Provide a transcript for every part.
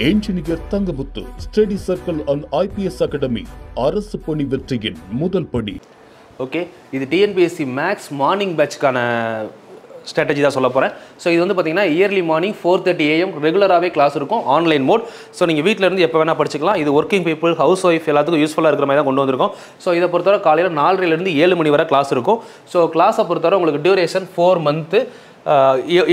Engineer Thangamuthu study circle and IPS academy அரசு பணி வெற்றியின் முதல் படி. ஓகே, இது டிஎன்பிஎஸ்சி மேக்ஸ் மார்னிங் பேட்ச்க்கான ஸ்ட்ராட்டஜி தான் சொல்ல போகிறேன். ஸோ இது வந்து பார்த்தீங்கன்னா இயர்லி மார்னிங் 4:30 AM ரெகுலராகவே கிளாஸ் இருக்கும், ஆன்லைன் மோட். ஸோ நீங்கள் வீட்டில் இருந்து எப்போ வேணால் படிச்சுக்கலாம். இது ஒர்க்கிங் பீப்புள், ஹவுஸ் ஒய்ஃப் எல்லாத்துக்கும் யூஸ்ஃபுல்லாக இருக்கிற மாதிரி தான் கொண்டு வந்திருக்கோம். ஸோ இதை பொறுத்தவரை காலையில் 4:30 7 மணி வரை கிளாஸ் இருக்கும். ஸோ கிளாஸை பொறுத்தவரை உங்களுக்கு duration 4 month.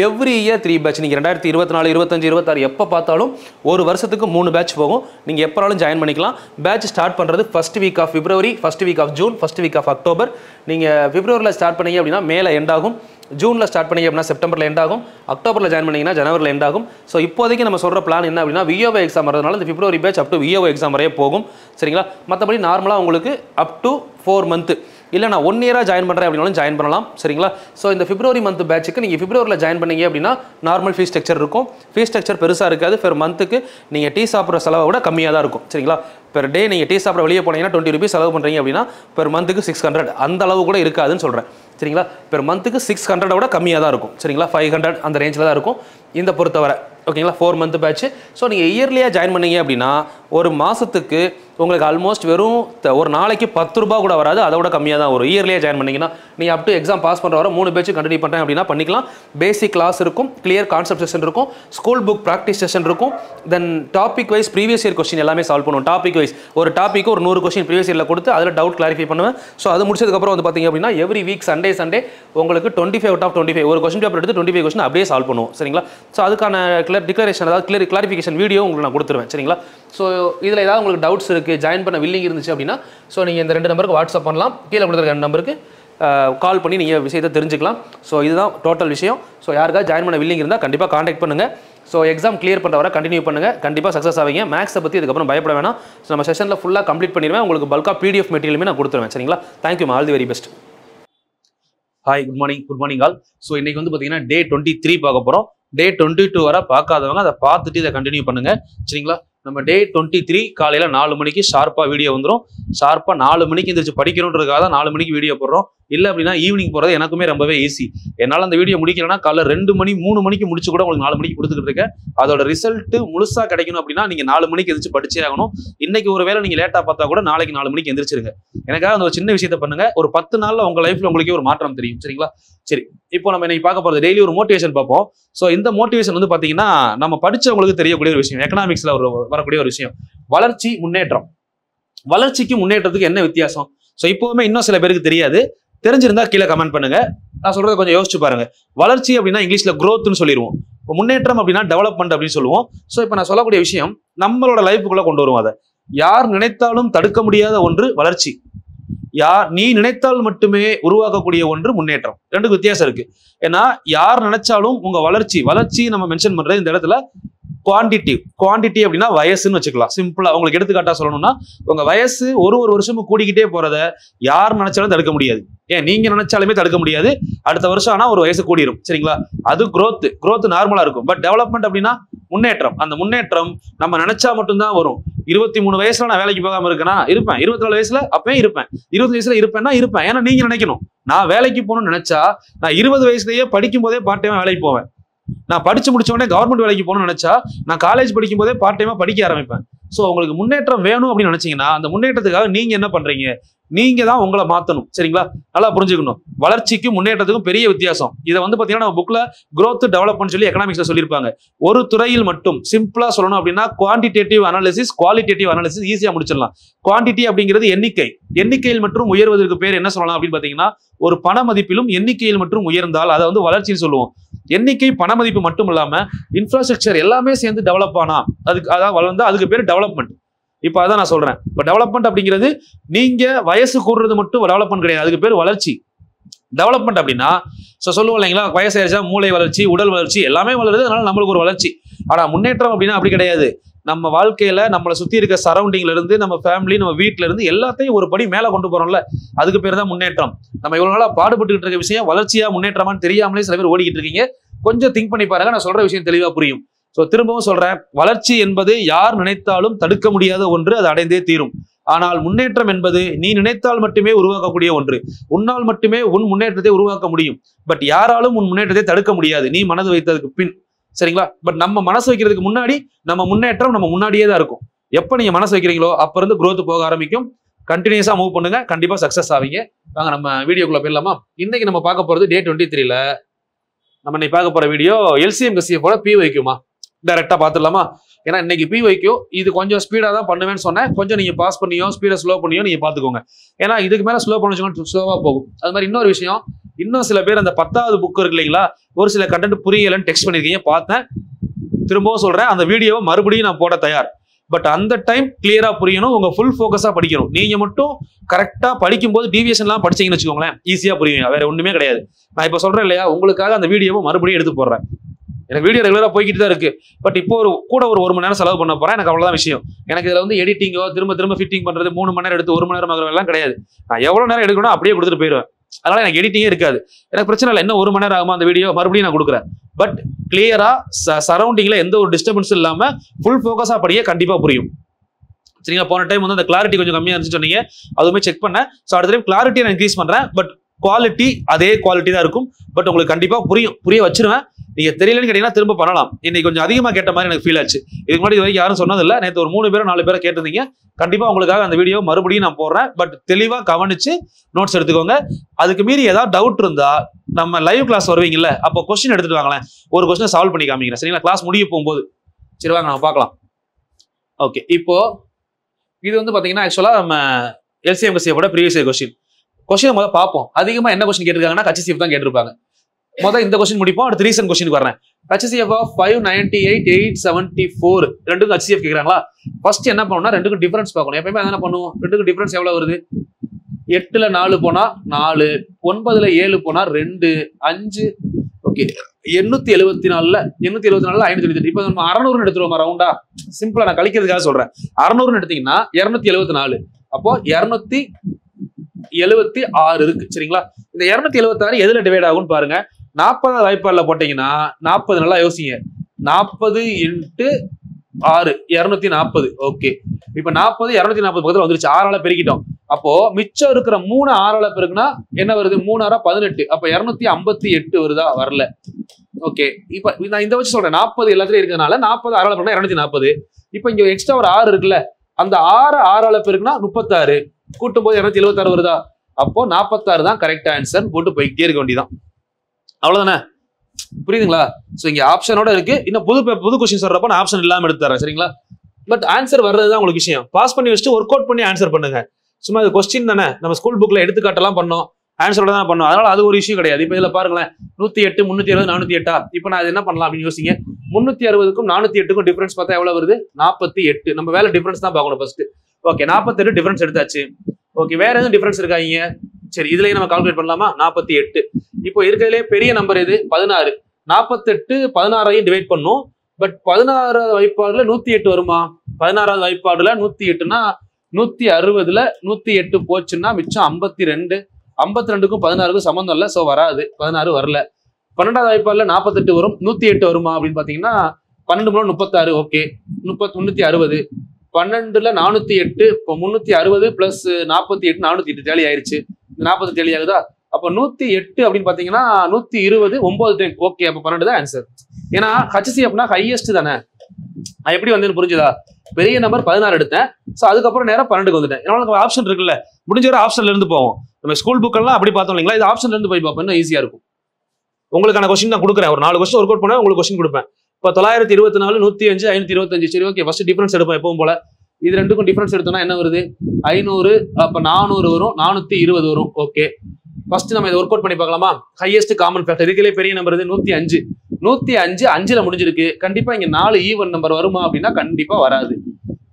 Every year 3 batch. நீங்கள் 2024, 25, 26 எப்போ பார்த்தாலும் ஒரு வருஷத்துக்கு 3 பேட்ச் போகும். நீங்கள் எப்போனாலும் ஜாயின் பண்ணிக்கலாம். பேட்ச் ஸ்டார்ட் பண்ணுறது first week of February, first week of June, first week of October. நீங்கள் பிப்ரவரியில் ஸ்டார்ட் பண்ணீங்க அப்படின்னா மேலே எண்ட் ஆகும், ஜூனில் ஸ்டார்ட் பண்ணீங்க அப்படின்னா செப்டம்பரில் எண்ட் ஆகும், அக்டோபரில் ஜாயின் பண்ணிங்கன்னா ஜனவரியில் எண்ட் ஆகும். ஸோ இப்போதைக்கு நம்ம சொல்கிற பிளான் என்ன அப்படின்னா VOO எக்ஸாம் வரதுனால இந்த February batch up to VOO exam வரையே போகும். சரிங்களா? மற்றபடி நார்மலாக உங்களுக்கு அப் டு 4 மந்த்து இல்லை நான் 1 இயராக ஜாயின் பண்ணுறேன் அப்படின்னாலும் ஜாயின் பண்ணலாம். சரிங்களா? ஸோ இந்த பிப்ரவரி மந்த் பேட்சுக்கு நீங்கள் பிப்ரவரியில் ஜாயின் பண்ணீங்க அப்படின்னா நார்மல் ஃபீஸ் ஸ்ட்ரக்சர் இருக்கும். ஃபீஸ் ஸ்ட்ரக்சர் பெருசாக இருக்காது. பெர் மந்த்துக்கு நீங்கள் டீ சாப்பிட்ற செலவை விட கம்மியாக தான் இருக்கும். சரிங்களா? பெர் டே நீங்கள் டீ சாப்பிட வெளியே போனீங்கன்னா 20 ரூபீஸ் செலவு பண்ணுறீங்க அப்படின்னா பெர் மந்த்துக்கு 600, அந்த அளவு கூட இருக்காதுன்னு சொல்கிறேன். சரிங்களா? பெர் மந்த்துக்கு 600 விட கம்மியாக தான் இருக்கும். சரிங்களா? 500 அந்த ரேஞ்சில் தான் இருக்கும் இந்த பொறுத்தவரை. ஓகேங்களா? 4 மந்த் பேட்ச். ஸோ நீங்கள் இயர்லியாக ஜாயின் பண்ணீங்க அப்படின்னா ஒரு மாதத்துக்கு உங்களுக்கு ஆல்மோஸ்ட் வெறும் ஒரு நாளைக்கு 10 ரூபா கூட வராது, அதை விட கம்மியாக தான் வரும். இயர்லியாக ஜாயின் பண்ணிங்கன்னா நீங்கள் அப் டு எக்ஸாம் பாஸ் பண்ணுற வர 3 பேட்ச் கண்டினியூ பண்ணுறேன் அப்படின்னா பண்ணிக்கலாம். பேசிக் கிளாஸ் இருக்கும், கிளியர் கான்செப்ட் செஷன் இருக்கும், ஸ்கூல் புக் ப்ராக்டிஸ் செஷன் இருக்கும், then topic wise previous year question எல்லாமே சால்வ் பண்ணுவோம். டாபிக் வைஸ் ஒரு டாப்பிக்கு ஒரு 100 கொஸ்டின் ப்ரீவியஸ் இயரில் கொடுத்து அதில் டவுட் கிளாரிஃபை பண்ணுவேன். ஸோ அது முடிச்சதுக்கப்புறம் வந்து பார்த்தீங்க அப்படின்னா எவ்ரி வீக் சண்டே உங்களுக்கு 25 out of 25 ஒரு கொஸ்டின் பேப்பர் எடுத்து 25 கொஸ்டின் அப்படியே சால்வ் பண்ணுவோம். சரிங்களா? ஸோ அதுக்கான டிக்ளரேஷன், அதாவது கிளாரிஃபிகேஷன் வீடியோ உங்களுக்கு நான் கொடுத்துருவேன். சரிங்களா? ஸோ இதில் ஏதாவது உங்களுக்கு டவுட்ஸ் இருக்குது, ஜாயின் பண்ண வில்லிங் இருந்துச்சு அப்படின்னா ஸோ நீங்கள் இந்த 2 நம்பருக்கு வாட்ஸ்அப் பண்ணலாம். கீழே கொடுத்துருக்க 2 நம்பருக்கு கால் பண்ணி நீங்கள் விஷயத்தை தெரிஞ்சுக்கலாம். ஸோ இதுதான் டோட்டல் விஷயம். ஸோ யாருக்காவது ஜாயின் பண்ண வில்லிங் இருந்தால் கண்டிப்பாக காண்டாக்ட் பண்ணுங்கள். ஸோ எக்ஸாம் கிளியர் பண்ணுற வர கண்டினியூ பண்ணுங்கள், கண்டிப்பாக சக்ஸஸ் ஆவீங்க. மேக்ஸை பற்றி இதுக்கப்புறம் பயப்பட வேணாம். ஸோ நம்ம செஷனில் ஃபுல்லாக கம்ப்ளீட் பண்ணிடுவேன். உங்களுக்கு பல்காக PDF மெட்டீரியலுமே நான் கொடுத்துருவேன். சரிங்களா? Thank you, all the very best. Hi, good morning all. So இன்றைக்கி வந்து பார்த்தீங்கன்னா டே 23 பார்க்க போகிறோம். டே 22 வரை பார்க்காதவங்க அதை பார்த்துட்டு இதை கண்டினியூ பண்ணுங்கள். சரிங்களா? நம்ம டே 23 காலையில் 4 மணிக்கு ஷார்ப்பாக வீடியோ வந்துடும். ஷார்ப்பாக 4 மணிக்கு எந்திரிச்சு படிக்கணுன்றதுக்காக தான் 4 மணிக்கு வீடியோ போடுறோம். இல்லை அப்படின்னா ஈவினிங் போகிறது எனக்குமே ரொம்பவே ஈஸி. என்னால் அந்த வீடியோ முடிக்கலன்னா காலைல 2 மணி 3 மணிக்கு முடிச்சு கூட உங்களுக்கு 4 மணிக்கு கொடுத்துக்கிட்டு இருக்கேன். அதோட ரிசல்ட்டு முழுசாக கிடைக்கணும் அப்படின்னா நீங்கள் 4 மணிக்கு எந்திரிச்சு படிச்சே ஆகணும். இன்னைக்கு ஒரு வேளை நீங்கள் லேட்டாக பார்த்தா கூட நாளைக்கு 4 மணிக்கு எந்திரிச்சிருங்க. எனக்காக அந்த ஒரு சின்ன விஷயத்தை பண்ணுங்க. ஒரு 10 நாளில் உங்கள் லைஃப்பில் உங்களுக்கே ஒரு மாற்றம் தெரியும். சரிங்களா? சரி, இப்போ நம்ம இன்னைக்கு பார்க்க போகிறது டெய்லி ஒரு மோட்டிவேஷன் பார்ப்போம். ஸோ இந்த மோட்டிவேஷன் வந்து பார்த்தீங்கன்னா நம்ம படித்தவங்களுக்கு தெரியக்கூடிய ஒரு விஷயம், எக்கனாமிக்ஸில் வரக்கூடிய ஒரு விஷயம், வளர்ச்சி முன்னேற்றம். வளர்ச்சிக்கு முன்னேற்றத்துக்கு என்ன வித்தியாசம்? ஸோ இப்போவுமே இன்னும் சில பேருக்கு தெரியாது. தெரிஞ்சிருந்தா கீழே கமெண்ட் பண்ணுங்க. நான் சொல்றதை கொஞ்சம் யோசிச்சு பாருங்க. வளர்ச்சி அப்படின்னா இங்கிலீஷ்ல growthன்னு சொல்லிடுவோம். இப்போ முன்னேற்றம் அப்படின்னா டெவலப்மெண்ட் அப்படின்னு சொல்லுவோம். ஸோ இப்போ நான் சொல்லக்கூடிய விஷயம் நம்மளோட லைஃபுக்குள்ள கொண்டு வருவோம். அதை யார் நினைத்தாலும் தடுக்க முடியாத ஒன்று வளர்ச்சி. நீ நினைத்தால் மட்டுமே உருவாக்கக்கூடிய ஒன்று முன்னேற்றம். 2க்கு வித்தியாசம் இருக்கு. ஏன்னா யார் நினைச்சாலும் உங்க வளர்ச்சி நம்ம மென்ஷன் பண்றது இந்த இடத்துல குவான்டிட்டி அப்படின்னா வயசுன்னு வச்சுக்கலாம். சிம்பிளா உங்களுக்கு எடுத்துக்காட்டா சொல்லணும்னா உங்க வயசு ஒரு வருஷமும் கூடிக்கிட்டே போறத யார் நினைச்சாலும் தடுக்க முடியாது. ஏன் நீங்க நினைச்சாலுமே தடுக்க முடியாது. அடுத்த வருஷம் ஆனா ஒரு வயசு கூடிரும். சரிங்களா? அது growth நார்மலா இருக்கும். பட் டெவலப்மெண்ட் அப்படின்னா முன்னேற்றம். அந்த முன்னேற்றம் நம்ம நினைச்சா மட்டும்தான் வரும். 23 வயசுல நான் வேலைக்கு போகாம இருக்கேன்னா இருப்பேன். 24 வயசுல அப்பயும் இருப்பேன். 20 வயசுல இருப்பேன்னா இருப்பேன். ஏன்னா நீங்க நினைக்கணும். நான் வேலைக்கு போகணும்னு நினைச்சா நான் 20 வயசுலயே படிக்கும் போதே பார்ட் டைமா வேலைக்கு போவேன். நான் படிச்சு முடிச்ச உடனே கவர்மெண்ட் வேலைக்கு போகணும்னு நினைச்சா நான் காலேஜ் படிக்கும் போதே பார்ட் டைமா படிக்க ஆரம்பிப்பேன். ஸோ உங்களுக்கு முன்னேற்றம் வேணும் அப்படின்னு நினைச்சீங்கன்னா அந்த முன்னேற்றத்துக்காக நீங்க என்ன பண்றீங்க? நீங்க தான் உங்களை மாத்தணும். சரிங்களா? நல்லா புரிஞ்சுக்கணும். வளர்ச்சிக்கும் முன்னேற்றத்துக்கும் பெரிய வித்தியாசம். இதை வந்து பாத்தீங்கன்னா நம்ம புக்ல growth டெவலப்மெண்ட் சொல்லி எக்கனாமிக்ஸ்ல சொல்லியிருப்பாங்க. ஒரு துறையில் மட்டும் சிம்பிளா சொல்லணும் அப்படின்னா குவான்டிடேட்டிவ் அனாலிசிஸ், குவாலிட்டேட்டிவ் அனாலிசிஸ் ஈஸியா முடிச்சிடலாம். குவான்டிட்டி அப்படிங்கிறது எண்ணிக்கையில் மற்றும் உயர்வதற்கு பேர் என்ன சொல்லலாம் அப்படின்னு பாத்தீங்கன்னா ஒரு பண மதிப்பிலும் எண்ணிக்கையில் மற்றும் உயர்ந்தால் அதை வந்து வளர்ச்சின்னு சொல்லுவோம். எண்ணிக்கை பண மதிப்பு மட்டும் இல்லாம இன்ஃப்ராஸ்ட்ரக்சர் எல்லாமே சேர்ந்து டெவலப் ஆனா அதான் வளர்ந்தா அதுக்கு பேர் டெவலப்மெண்ட். இப்போ அதான் நான் சொல்றேன். இப்போ டெவலப்மெண்ட் அப்படிங்கிறது நீங்க வயசு கூடுறது மட்டும் டெவலப்மெண்ட் கிடையாது, அதுக்கு பேர் வளர்ச்சி. டெவலப்மெண்ட் அப்படின்னா சொல்லுவோம் இல்லைங்களா, வயசாயிருச்சா மூளை வளர்ச்சி, உடல் வளர்ச்சி எல்லாமே வளருது, அதனால நம்மளுக்கு ஒரு வளர்ச்சி. ஆனா முன்னேற்றம் அப்படின்னா அப்படி கிடையாது. நம்ம வாழ்க்கையில நம்மளை சுத்தி இருக்க சரௌண்டிங்ல இருந்து நம்ம ஃபேமிலி நம்ம வீட்டுல இருந்து எல்லாத்தையும் ஒரு படி மேல கொண்டு போறோம்ல, அதுக்கு பேர் தான் முன்னேற்றம். நம்ம இவ்வளவு நாளா பாடுபட்டு இருக்க விஷயம் வளர்ச்சியா முன்னேற்றமான்னு தெரியாமலே சில பேர் ஓடிக்கிட்டு இருக்கீங்க. கொஞ்சம் திங்க் பண்ணி பாருங்க, நான் சொல்ற விஷயம் தெளிவா புரியும். திரும்பவும் சொல்றேன், வளர்ச்சி என்பது யார் நினைத்தாலும் தடுக்க முடியாத ஒன்று, அது அடைந்தே தீரும். ஆனால் முன்னேற்றம் என்பது நீ நினைத்தால் மட்டுமே உருவாக்கக்கூடிய ஒன்று. உன்னால் மட்டுமே உன் முன்னேற்றத்தை உருவாக்க முடியும். பட் யாராலும் உன் முன்னேற்றத்தை தடுக்க முடியாது, நீ மனது வைத்ததுக்கு பின். சரிங்களா? பட் நம்ம மனசு வைக்கிறதுக்கு முன்னாடி நம்ம முன்னேற்றம் நம்ம முன்னாடியே தான் இருக்கும். எப்போ நீங்க மனசு வைக்கிறீங்களோ அப்ப இருந்து growth போக ஆரம்பிக்கும். கண்டினியூஸா மூவ் பண்ணுங்க, கண்டிப்பா சக்சஸ் ஆவீங்க. வாங்க நம்ம வீடியோக்குள்ள போயிடலாமா? இன்னைக்கு நம்ம பார்க்க போறது டே 23ல நம்ம இன்னைக்கு பார்க்க போற வீடியோ LCM HCF ஓட PYQமா டைரக்டா பார்த்துடலாமா? ஏன்னா இன்னைக்கு PYQ இது கொஞ்சம் ஸ்பீடா தான் பண்ணுவேன்னு சொன்னேன். கொஞ்சம் நீங்க பாஸ் பண்ணியோ ஸ்பீடை ஸ்லோ பண்ணியோ நீங்க பாத்துக்கோங்க. ஏன்னா இதுக்கு மேல ஸ்லோ பண்ணி ஸ்லோவா போகும். அது மாதிரி இன்னொரு விஷயம், இன்னும் சில பேர் அந்த 10வது புக் இருக்கு இல்லைங்களா, ஒரு சில கண்டென்ட் புரியலன்னு டெக்ஸ்ட் பண்ணிருக்கீங்க, பார்த்தேன். திரும்பவும் சொல்றேன், அந்த வீடியோவை மறுபடியும் நான் போட தயார். பட் அந்த டைம் கிளியரா புரியணும், உங்க ஃபுல் ஃபோக்கஸா படிக்கணும். நீங்க மட்டும் கரெக்டா படிக்கும்போது டிவியேஷன்லாம் படிச்சீங்கன்னு வச்சுக்கோங்களேன், ஈஸியா புரியுங்க. வேற ஒண்ணுமே கிடையாது. நான் இப்ப சொல்றேன் இல்லையா, உங்களுக்காக அந்த வீடியோவை மறுபடியும் எடுத்து போடுறேன். எனக்கு வீடியோ ரெகுலரா போய்கிட்டு தான் இருக்கு. பட் இப்போ ஒரு 1 மணி நேரம் செலவு பண்ண போறேன். எனக்கு அவ்வளவுதான் விஷயம். எனக்கு இதுல வந்து எடிட்டிங்கோ திரும்ப ஃபிட்டிங் பண்றது 3 மணி நேரம் எடுத்து 1 மணி நேரம் ஆகிறதெல்லாம் கிடையாது. நான் எவ்வளவு நேரம் எடுக்கணும் அப்படியே கொடுத்துட்டு போயிடுவேன். அதனால எனக்கு எடிட்டிங்கே இருக்காது. எனக்கு பிரச்சனை இல்லை. இன்னும் 1 மணி நேரம் ஆகுமா அந்த வீடியோ மறுபடியும் நான் கொடுக்குறேன். பட் கிளியரா சரௌண்டிங்ல எந்த ஒரு டிஸ்டர்பன்ஸும் இல்லாம ஃபுல் ஃபோக்கஸா படிக்க கண்டிப்பா புரியும். சரிங்களா? போன டைம் வந்து அந்த கிளாரிட்டி கொஞ்சம் கம்மியா இருந்துச்சு சொன்னீங்க, அதுவுமே செக் பண்ணேன். ஸோ அடுத்த டைம் கிளாரிட்டியை நான் இன்க்ரீஸ் பண்றேன். பட் குவாலிட்டி அதே குவாலிட்டி தான் இருக்கும். பட் உங்களுக்கு கண்டிப்பா புரிய வச்சிருவேன். நீங்க தெரியலன்னு கேட்டீங்கன்னா திரும்ப பண்ணலாம். இன்னைக்கு கொஞ்சம் அதிகமா கேட்ட மாதிரி எனக்கு ஃபீல் ஆச்சு. இதுக்கு முன்னாடி இது வரைக்கும் யாரும் சொன்னதில்லை. நேற்று ஒரு 3 பேரும் 4 பேரை கேட்டிருந்தீங்க. கண்டிப்பா உங்களுக்காக அந்த வீடியோ மறுபடியும் நான் போடுறேன். பட் தெளிவா கவனிச்சு நோட்ஸ் எடுத்துக்கோங்க. அதுக்கு மீறி ஏதாவது டவுட் இருந்தா நம்ம லைவ் கிளாஸ் வருவீங்கல்ல, அப்போ கொஸ்டின் எடுத்துட்டு வாங்களேன், ஒரு கொஸ்டினை சால்வ் பண்ணி காமிக்கிறேன். சரிங்களா? கிளாஸ் முடிய போகும்போது. சரி வாங்க நம்ம பார்க்கலாம். ஓகே, இப்போ இது வந்து பாத்தீங்கன்னா ஆக்சுவலா நம்ம LCM HCF ஓட ப்ரீவியஸ் இயர் கொஸ்டின் முதல்ல பார்ப்போம். அதிகமா என்ன கொஸ்டின் கேட்டிருக்காங்கன்னா HCF தான் கேட்டிருப்பாங்க. முதல் இந்த கொஸ்டின் முடிப்போம், அடுத்த ரீசன் கொஸ்டினுக்கு வரேன். HCF ஆஃப் 598,874 ரெண்டுக்கும் HCF கேட்குறாங்களா? ஃபர்ஸ்ட் என்ன பண்ணணும்னா ரெண்டுக்கும் டிஃபரன்ஸ் பார்க்கணும். எப்பயுமே என்ன பண்ணுவோம், ரெண்டுக்கும் டிஃபரன்ஸ் எவ்வளவு வருது? 8ல 4 போனா 4, 9ல 7 போனா 2, 5, ஓகே 874ல 598. இப்போ நம்ம 600 எடுத்துருவோமா ரவுண்டா? சிம்பிளா நான் கழிக்கிறதுக்காக சொல்றேன். 600 எடுத்தீங்கன்னா 274, அப்போ 276 இருக்கு. சரிங்களா? இந்த 276 எதுல டிவைட் ஆகும்னு பாருங்க. 40 வாய்ப்பாடுல போட்டீங்கன்னா 40, நல்லா யோசிங்க, 40 × 6 240. ஓகே, இப்ப 40 240 பக்கத்துல வந்துருச்சு. 6ஆல பெருக்கிட்டோம். அப்போ மிச்சம் இருக்கிற 3 6ஆல பெருக்குனா என்ன வருது? 3 6 18. அப்ப 258 வருதா? வரல. ஓகே, இப்ப நான் இந்த வச்சு சொல்றேன். 40 எல்லாத்துலயும் இருக்கிறதுனால 40 6ஆல பெருக்குனா 240. இப்ப இங்க எக்ஸ்ட்ரா ஒரு 6 இருக்குல்ல, அந்த 6ஆல பெருக்குனா 36, கூட்டும் போது 276 வருதா? அப்போ 46 தான் கரெக்ட் ஆன்சர். போட்டு போய்கிட்டே இருக்க வேண்டியதான். அவ்வளவுதானே? புரியுதுங்களா? சோ இங்க ஆப்ஷனோட இருக்கு. இன்னும் புது கொஸ்டின் சொல்றப்ப நான் ஆப்ஷன் இல்லாம எடுத்து தரேன். சரிங்களா? பட் ஆன்சர் வர்றதுதான் உங்களுக்கு விஷயம். பாஸ் பண்ணி வச்சுட்டு ஒர்க் அவுட் பண்ணி ஆன்சர் பண்ணுங்க. சும்மா இது கொஸ்டின் தானே, நம்ம ஸ்கூல் புக்ல எடுத்துக்காட்டெல்லாம் பண்ணோம், ஆன்சரோட தான் பண்ணோம். அதனால அது ஒரு விஷயம் கிடையாது. இப்ப இதுல பாருங்களேன், 108, 360, 408. இப்ப நான் என்ன பண்ணலாம் அப்படின்னு யோசிங்க. 360க்கும் 408க்கும் டிஃபரன்ஸ் பார்த்தா எவ்வளவு வருது? 48. நம்ம வேலை டிஃபரன்ஸ் தான் பார்க்கணும் ஃபர்ஸ்ட். ஓகே, 48 டிஃபரன்ஸ் எடுத்தாச்சு. ஓகே, வேற எதுவும் டிஃபரன்ஸ் இருக்காங்க? சரி, இதுலயே நம்ம கால்குலேட் பண்ணலாமா? 48. இப்போ இருக்கிறதுலே பெரிய நம்பர் எது? 16. 48 16ஐயும் டிவைட் பண்ணும். பட் 16வது வாய்ப்பாடுல 108 வருமா? 16வது வாய்ப்பாடுல 108னா 160ல 108 போச்சுன்னா மிச்சம் 52. 52க்கும் 16க்கும் சம்பந்தம் இல்லை. சோ வராது. 16 வரல. 12வது வாய்ப்பாடுல 48 வரும். 108 வருமா அப்படின்னு பாத்தீங்கன்னா 12 மூலம் 36. ஓகே, 360. 12ல 408. இப்போ 360 பிளஸ் 48 408 டேலி ஆயிருச்சு. 40 டேலி ஆகுதா? அப்போ 108 அப்படின்னு பாத்தீங்கன்னா 120 9 டைம். ஓகே, அப்போ 12 தான் ஆன்சர். ஏன்னா HCFனா ஹையஸ்ட் தானே. எப்படி வந்து புரிஞ்சுதா? பெரிய நம்பர் 16 எடுத்தேன். ஸோ அதுக்கப்புறம் நேரம் 12க்கு வந்துட்டேன். ஏன்னா ஆப்ஷன் இருக்குல்ல, முடிஞ்ச வரை ஆப்ஷன்ல இருந்து போவோம். நம்ம ஸ்கூல் புக்கெல்லாம் அப்படி பார்த்தோம் இல்லைங்களா, இது ஆப்ஷன்ல இருந்து போய் பார்ப்போம், இன்னும் ஈஸியா இருக்கும். உங்களுக்கான கொஸ்டின் நான் கொடுக்குறேன். ஒரு 4 கொஸ்டின் ஒர்க் அவுட் பண்ண உங்களுக்கு கொஸ்டின் கொடுப்பேன். இப்போ 924, 105, 525. சரி, ஓகே, ஃபர்ஸ்ட் டிஃபரன்ஸ் எடுப்போம் எப்பவும் போல. இது ரெண்டுக்கும் டிஃபரன்ஸ் எடுத்தோம்னா என்ன வருது? 500. அப்ப 400 வரும், 420 வரும். ஓகே, ஃபர்ஸ்ட் நம்ம இதை ஒர்க் அவுட் பண்ணி பார்க்கலாமா? ஹையஸ்ட் காமன் ஃபேக்டர் இதுக்குள்ளே பெரிய நம்பர் 105. 105 5ல முடிஞ்சிருக்கு. கண்டிப்பா இங்க 4 ஈவன் நம்பர் வருமா அப்படின்னா கண்டிப்பா வராது.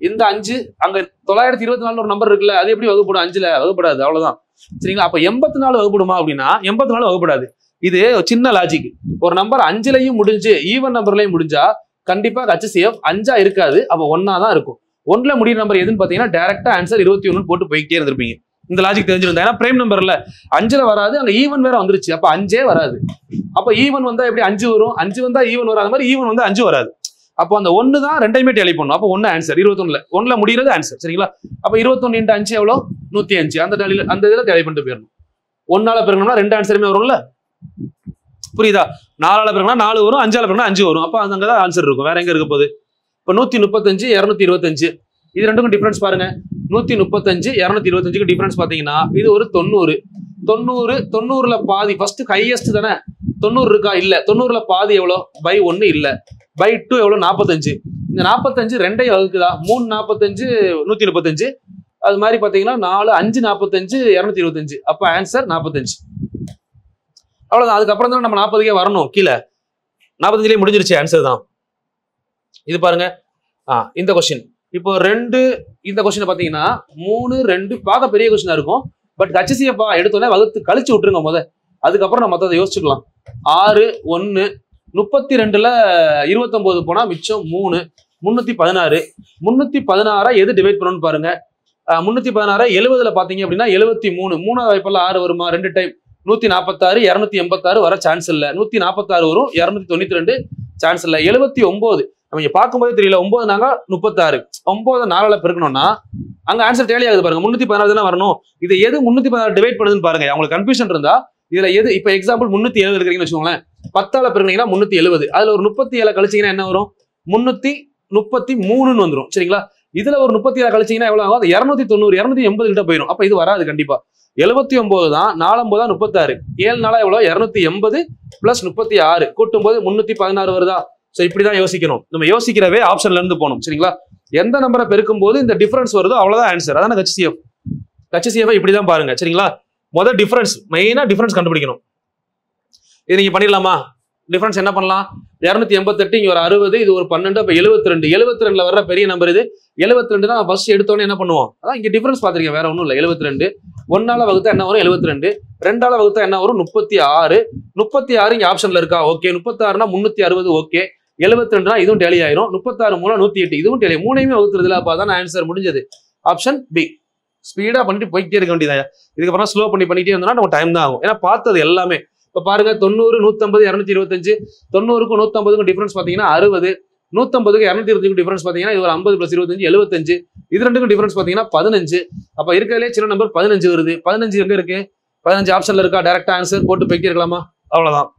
இந்த 5 அங்க 924 ஒரு நம்பர் இருக்குல்ல, அது எப்படி வகுப்படும்? 5ல வகுப்படாது. அவ்வளவுதான். சரிங்களா? அப்ப 84 வகுப்படுமா அப்படின்னா 84 வகுப்படாது. இது சின்ன லாஜிக். ஒரு நம்பர் 5லயும் முடிஞ்சு ஈவன் நம்பர்லயும் முடிஞ்சா கண்டிப்பா HCF 5ஆ இருக்காது. அப்ப 1ஆ தான் இருக்கும். 1ல முடிகிற நம்பர் எதுன்னு பாத்தீங்கன்னா டைரக்டா ஆன்சர் 21 போட்டு போய்கிட்டே இருந்திருப்பீங்க. இந்த லாஜிக் தெரிஞ்சிருந்தா. ஏன்னா பிரைம் நம்பர்ல 5ல வராது, அங்க ஈவன் வேற வந்துருச்சு. அப்ப 5ஏ வராது. அப்ப ஈவன் வந்தா எப்படி 5 வரும்? 5 வந்தா ஈவன் வரும். அது மாதிரி ஈவன் வந்தா 5 வராது. அப்போ அந்த 1 தான் ரெண்டையுமே டேலி பண்ணும். அப்போ 1 ஆன்சர் 21ல 1ல முடிகிறது ஆன்சர். சரிங்களா? அப்ப 21 × 5 எவ்வளோ? 105. அந்த இதுல டேலி பண்ணிட்டு போயிடணும். 1ஆல பெருக்கணும்னா 2 ஆன்சருமே வரும்ல. புரியுதா? 4ஆல பெருக்கினா 4 வரும், 5ஆல பெருக்கினா 5 வரும். அப்ப அங்கதான் ஆன்சர் இருக்கும், வேற எங்க இருக்க போகுது? இப்ப 135 225 இது ரெண்டுக்கும் டிஃபரன்ஸ் பாருங்க. 135 225க்கு டிஃபரன்ஸ் பாத்தீங்கன்னா இது ஒரு 90. 90ல பாதி ஃபர்ஸ்ட் ஹையஸ்ட் தானே. 90 இருக்கா? இல்ல. 90ல பாதி எவ்வளோ? பை 1 இல்ல. பை 2 எவ்வளோ? 45. இந்த 45 ரெண்டையும் வகுக்குதா? 3 45 135. அது மாதிரி பாத்தீங்கன்னா 4 5 45 225. அப்ப ஆன்சர் 45. அவ்வளவுதான். அதுக்கப்புறம் தான் நம்ம 40க்கே வரணும். கீழே 45லயே முடிஞ்சிருச்சு, ஆன்சர் தான் இது. பாருங்க இந்த கொஸ்டின். இப்போ 2 இந்த கொஸ்டின் பாத்தீங்கன்னா 3 2 பார்க்க பெரிய கொஸ்டினா இருக்கும். பட் HCF எடுத்தோடனே வகுத்து கழிச்சு விட்டுருங்க அதுக்கப்புறம் நம்ம மொத்தத்தை யோசிச்சுக்கலாம். 6 1 32ல 29 போனா மிச்சம் 3 316. 316 எது டிவைட் பண்ணணும்னு பாருங்க. 316 70ல பாத்தீங்க அப்படின்னா 73. 3வது வாய்ப்பெல்லாம் 6 வருமா? 2 டைம் 146 286 வர சான்ஸ் இல்ல. 146 வரும், 292 சான்ஸ் இல்ல. 79 நம்ம இங்க பார்க்கும்போதே தெரியல. 9 நாங்க 36. 9 4ஆல பெருக்கணும்னா அங்க ஆன்சர் டேலி ஆகுது பாருங்க. 316 தானே வரணும். இது எது 316 டிவைட் பண்ணுதுன்னு பாருங்க. அவங்களுக்கு கன்ஃபியூஷன் இருந்தா இதுல எது, இப்ப எக்ஸாம்பிள் 370 இருக்கிறீங்கன்னு வச்சுக்கோங்களேன். 10ஆல பெருக்கினீங்கன்னா 370. அதுல ஒரு 37 கழிச்சீங்கன்னா என்ன வரும்? 333 வந்துடும். சரிங்களா? இதுல ஒரு 37 கழிச்சீங்கன்னா எவ்வளவு ஆகும்? 290 280 கிட்ட போயிடும். அப்ப இது வராது கண்டிப்பா. 79 தான். 4 9 36. 7 4 எவ்வளவு? 280 பிளஸ் 36 கூட்டும் போது 316 வருதா? சோ இப்படிதான் யோசிக்கணும். நம்ம யோசிக்கிறவே ஆப்ஷன்ல இருந்து போகணும். சரிங்களா? எந்த நம்பரை பெருக்கும் போது இந்த டிஃபரன்ஸ் வருதோ அவ்வளவுதான் ஆன்சர். அதான HCF. HCF இப்படிதான் பாருங்க. சரிங்களா? முதல் டிஃபரன்ஸ், மெயினா டிஃபரன்ஸ் கண்டுபிடிக்கணும். இது நீங்க பண்ணிடலாமா? டிஃபரன்ஸ் என்ன பண்ணலாம்? 288 இங்க ஒரு 60, இது ஒரு 12, அப்ப 72. 72ல வர்ற பெரிய நம்பர் இது. 72 தான் ஃபர்ஸ்ட் எடுத்தோடனே என்ன பண்ணுவோம்? அதான் இங்க டிஃபரன்ஸ் பாத்திருக்கேன், வேற ஒண்ணும் இல்ல. 72 1ஆல வகுத்தா என்ன வரும்? 72. 2ஆல வகுத்தா என்ன வரும்? 36. 36 இங்க ஆப்ஷன்ல இருக்கா? ஓகே. 36னா 360. ஓகே. 72னா இதுவும் டேலி ஆயிரும். 36 மூலம் 108 இதுவும் டேலி. மூணையுமே வகுத்துறதுல. அப்ப அதான் ஆன்சர் முடிஞ்சது. Option B. ஸ்பீடா பண்ணிட்டு போயிட்டே இருக்க வேண்டியதா. இதுக்கப்புறம் ஸ்லோ பண்ணிட்டே இருந்தோம்னா நம்ம டைம் தான் ஆகும். ஏன்னா பார்த்தது எல்லாமே. இப்ப பாருங்க 90 150 225. 90க்கும் 150க்கும் டிஃபரன்ஸ் பாத்தீங்கன்னா 60. 150க்கு 225க்கும் டிஃபரன்ஸ் பாத்தீங்கன்னா இது ஒரு 50 பிளஸ் 25 75. இது ரெண்டுக்கும் டிஃபரன்ஸ் பாத்தீங்கன்னா 15. அப்ப இருக்கிறதுலே சின்ன நம்பர் 15 வருது. 15 எங்க இருக்கு? 15 ஆப்ஷன்ல இருக்கா? டைரக்டா ஆன்சர் போட்டு போயிட்டே இருக்கலாமா? அவ்வளவுதான்.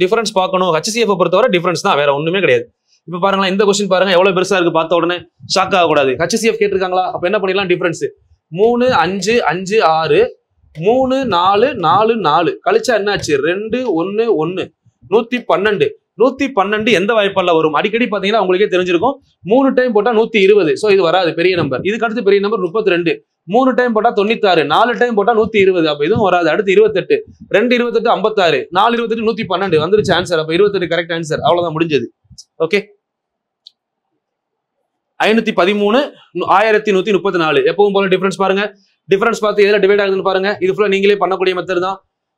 டிஃபரன்ஸ் பார்க்கணும். HCF பொறுத்தவரை டிஃபரன்ஸ் தான், வேற ஒண்ணுமே கிடையாது. இப்ப பாருங்களேன், இந்த கொஸ்டின் பாருங்க எவ்வளவு பெருசா இருக்கு. பார்த்த உடனே ஷாக் ஆகக்கூடாது. HCF கேட்டிருக்காங்களா? அப்ப என்ன பண்ணிடலாம்? டிஃபரன்ஸ் 3 5 5 6 3 4 4 4 கழிச்சா என்னாச்சு? 2 1 1 112. 112 எந்த வாய்ப்பால வரும்? அடிக்கடி பாத்தீங்கன்னா உங்களுக்கே தெரிஞ்சிருக்கும். 3 டைம் போட்டா 120. சோ இது வராது, பெரிய நம்பர். இதுக்கு அடுத்து பெரிய நம்பர் 32. 3 டைம் போட்டா 96. 4 டைம் போட்டா 120. அப்ப இதுவும் வராது. அடுத்து 28. 2 28 56. 4 28 112 வந்துருச்சு ஆன்சர். அப்ப 28 கரெக்ட் ஆன்சர். அவ்வளவுதான், முடிஞ்சது. ஓகே. 513 1134. எப்பவும் போல டிஃபரன்ஸ் பாருங்க. டிஃபரன்ஸ் பார்த்து எதுல டிவைட் ஆகுதுன்னு பாருங்க. இது ஃபுல்லா நீங்களே பண்ணக்கூடிய மெத்தட் தான்.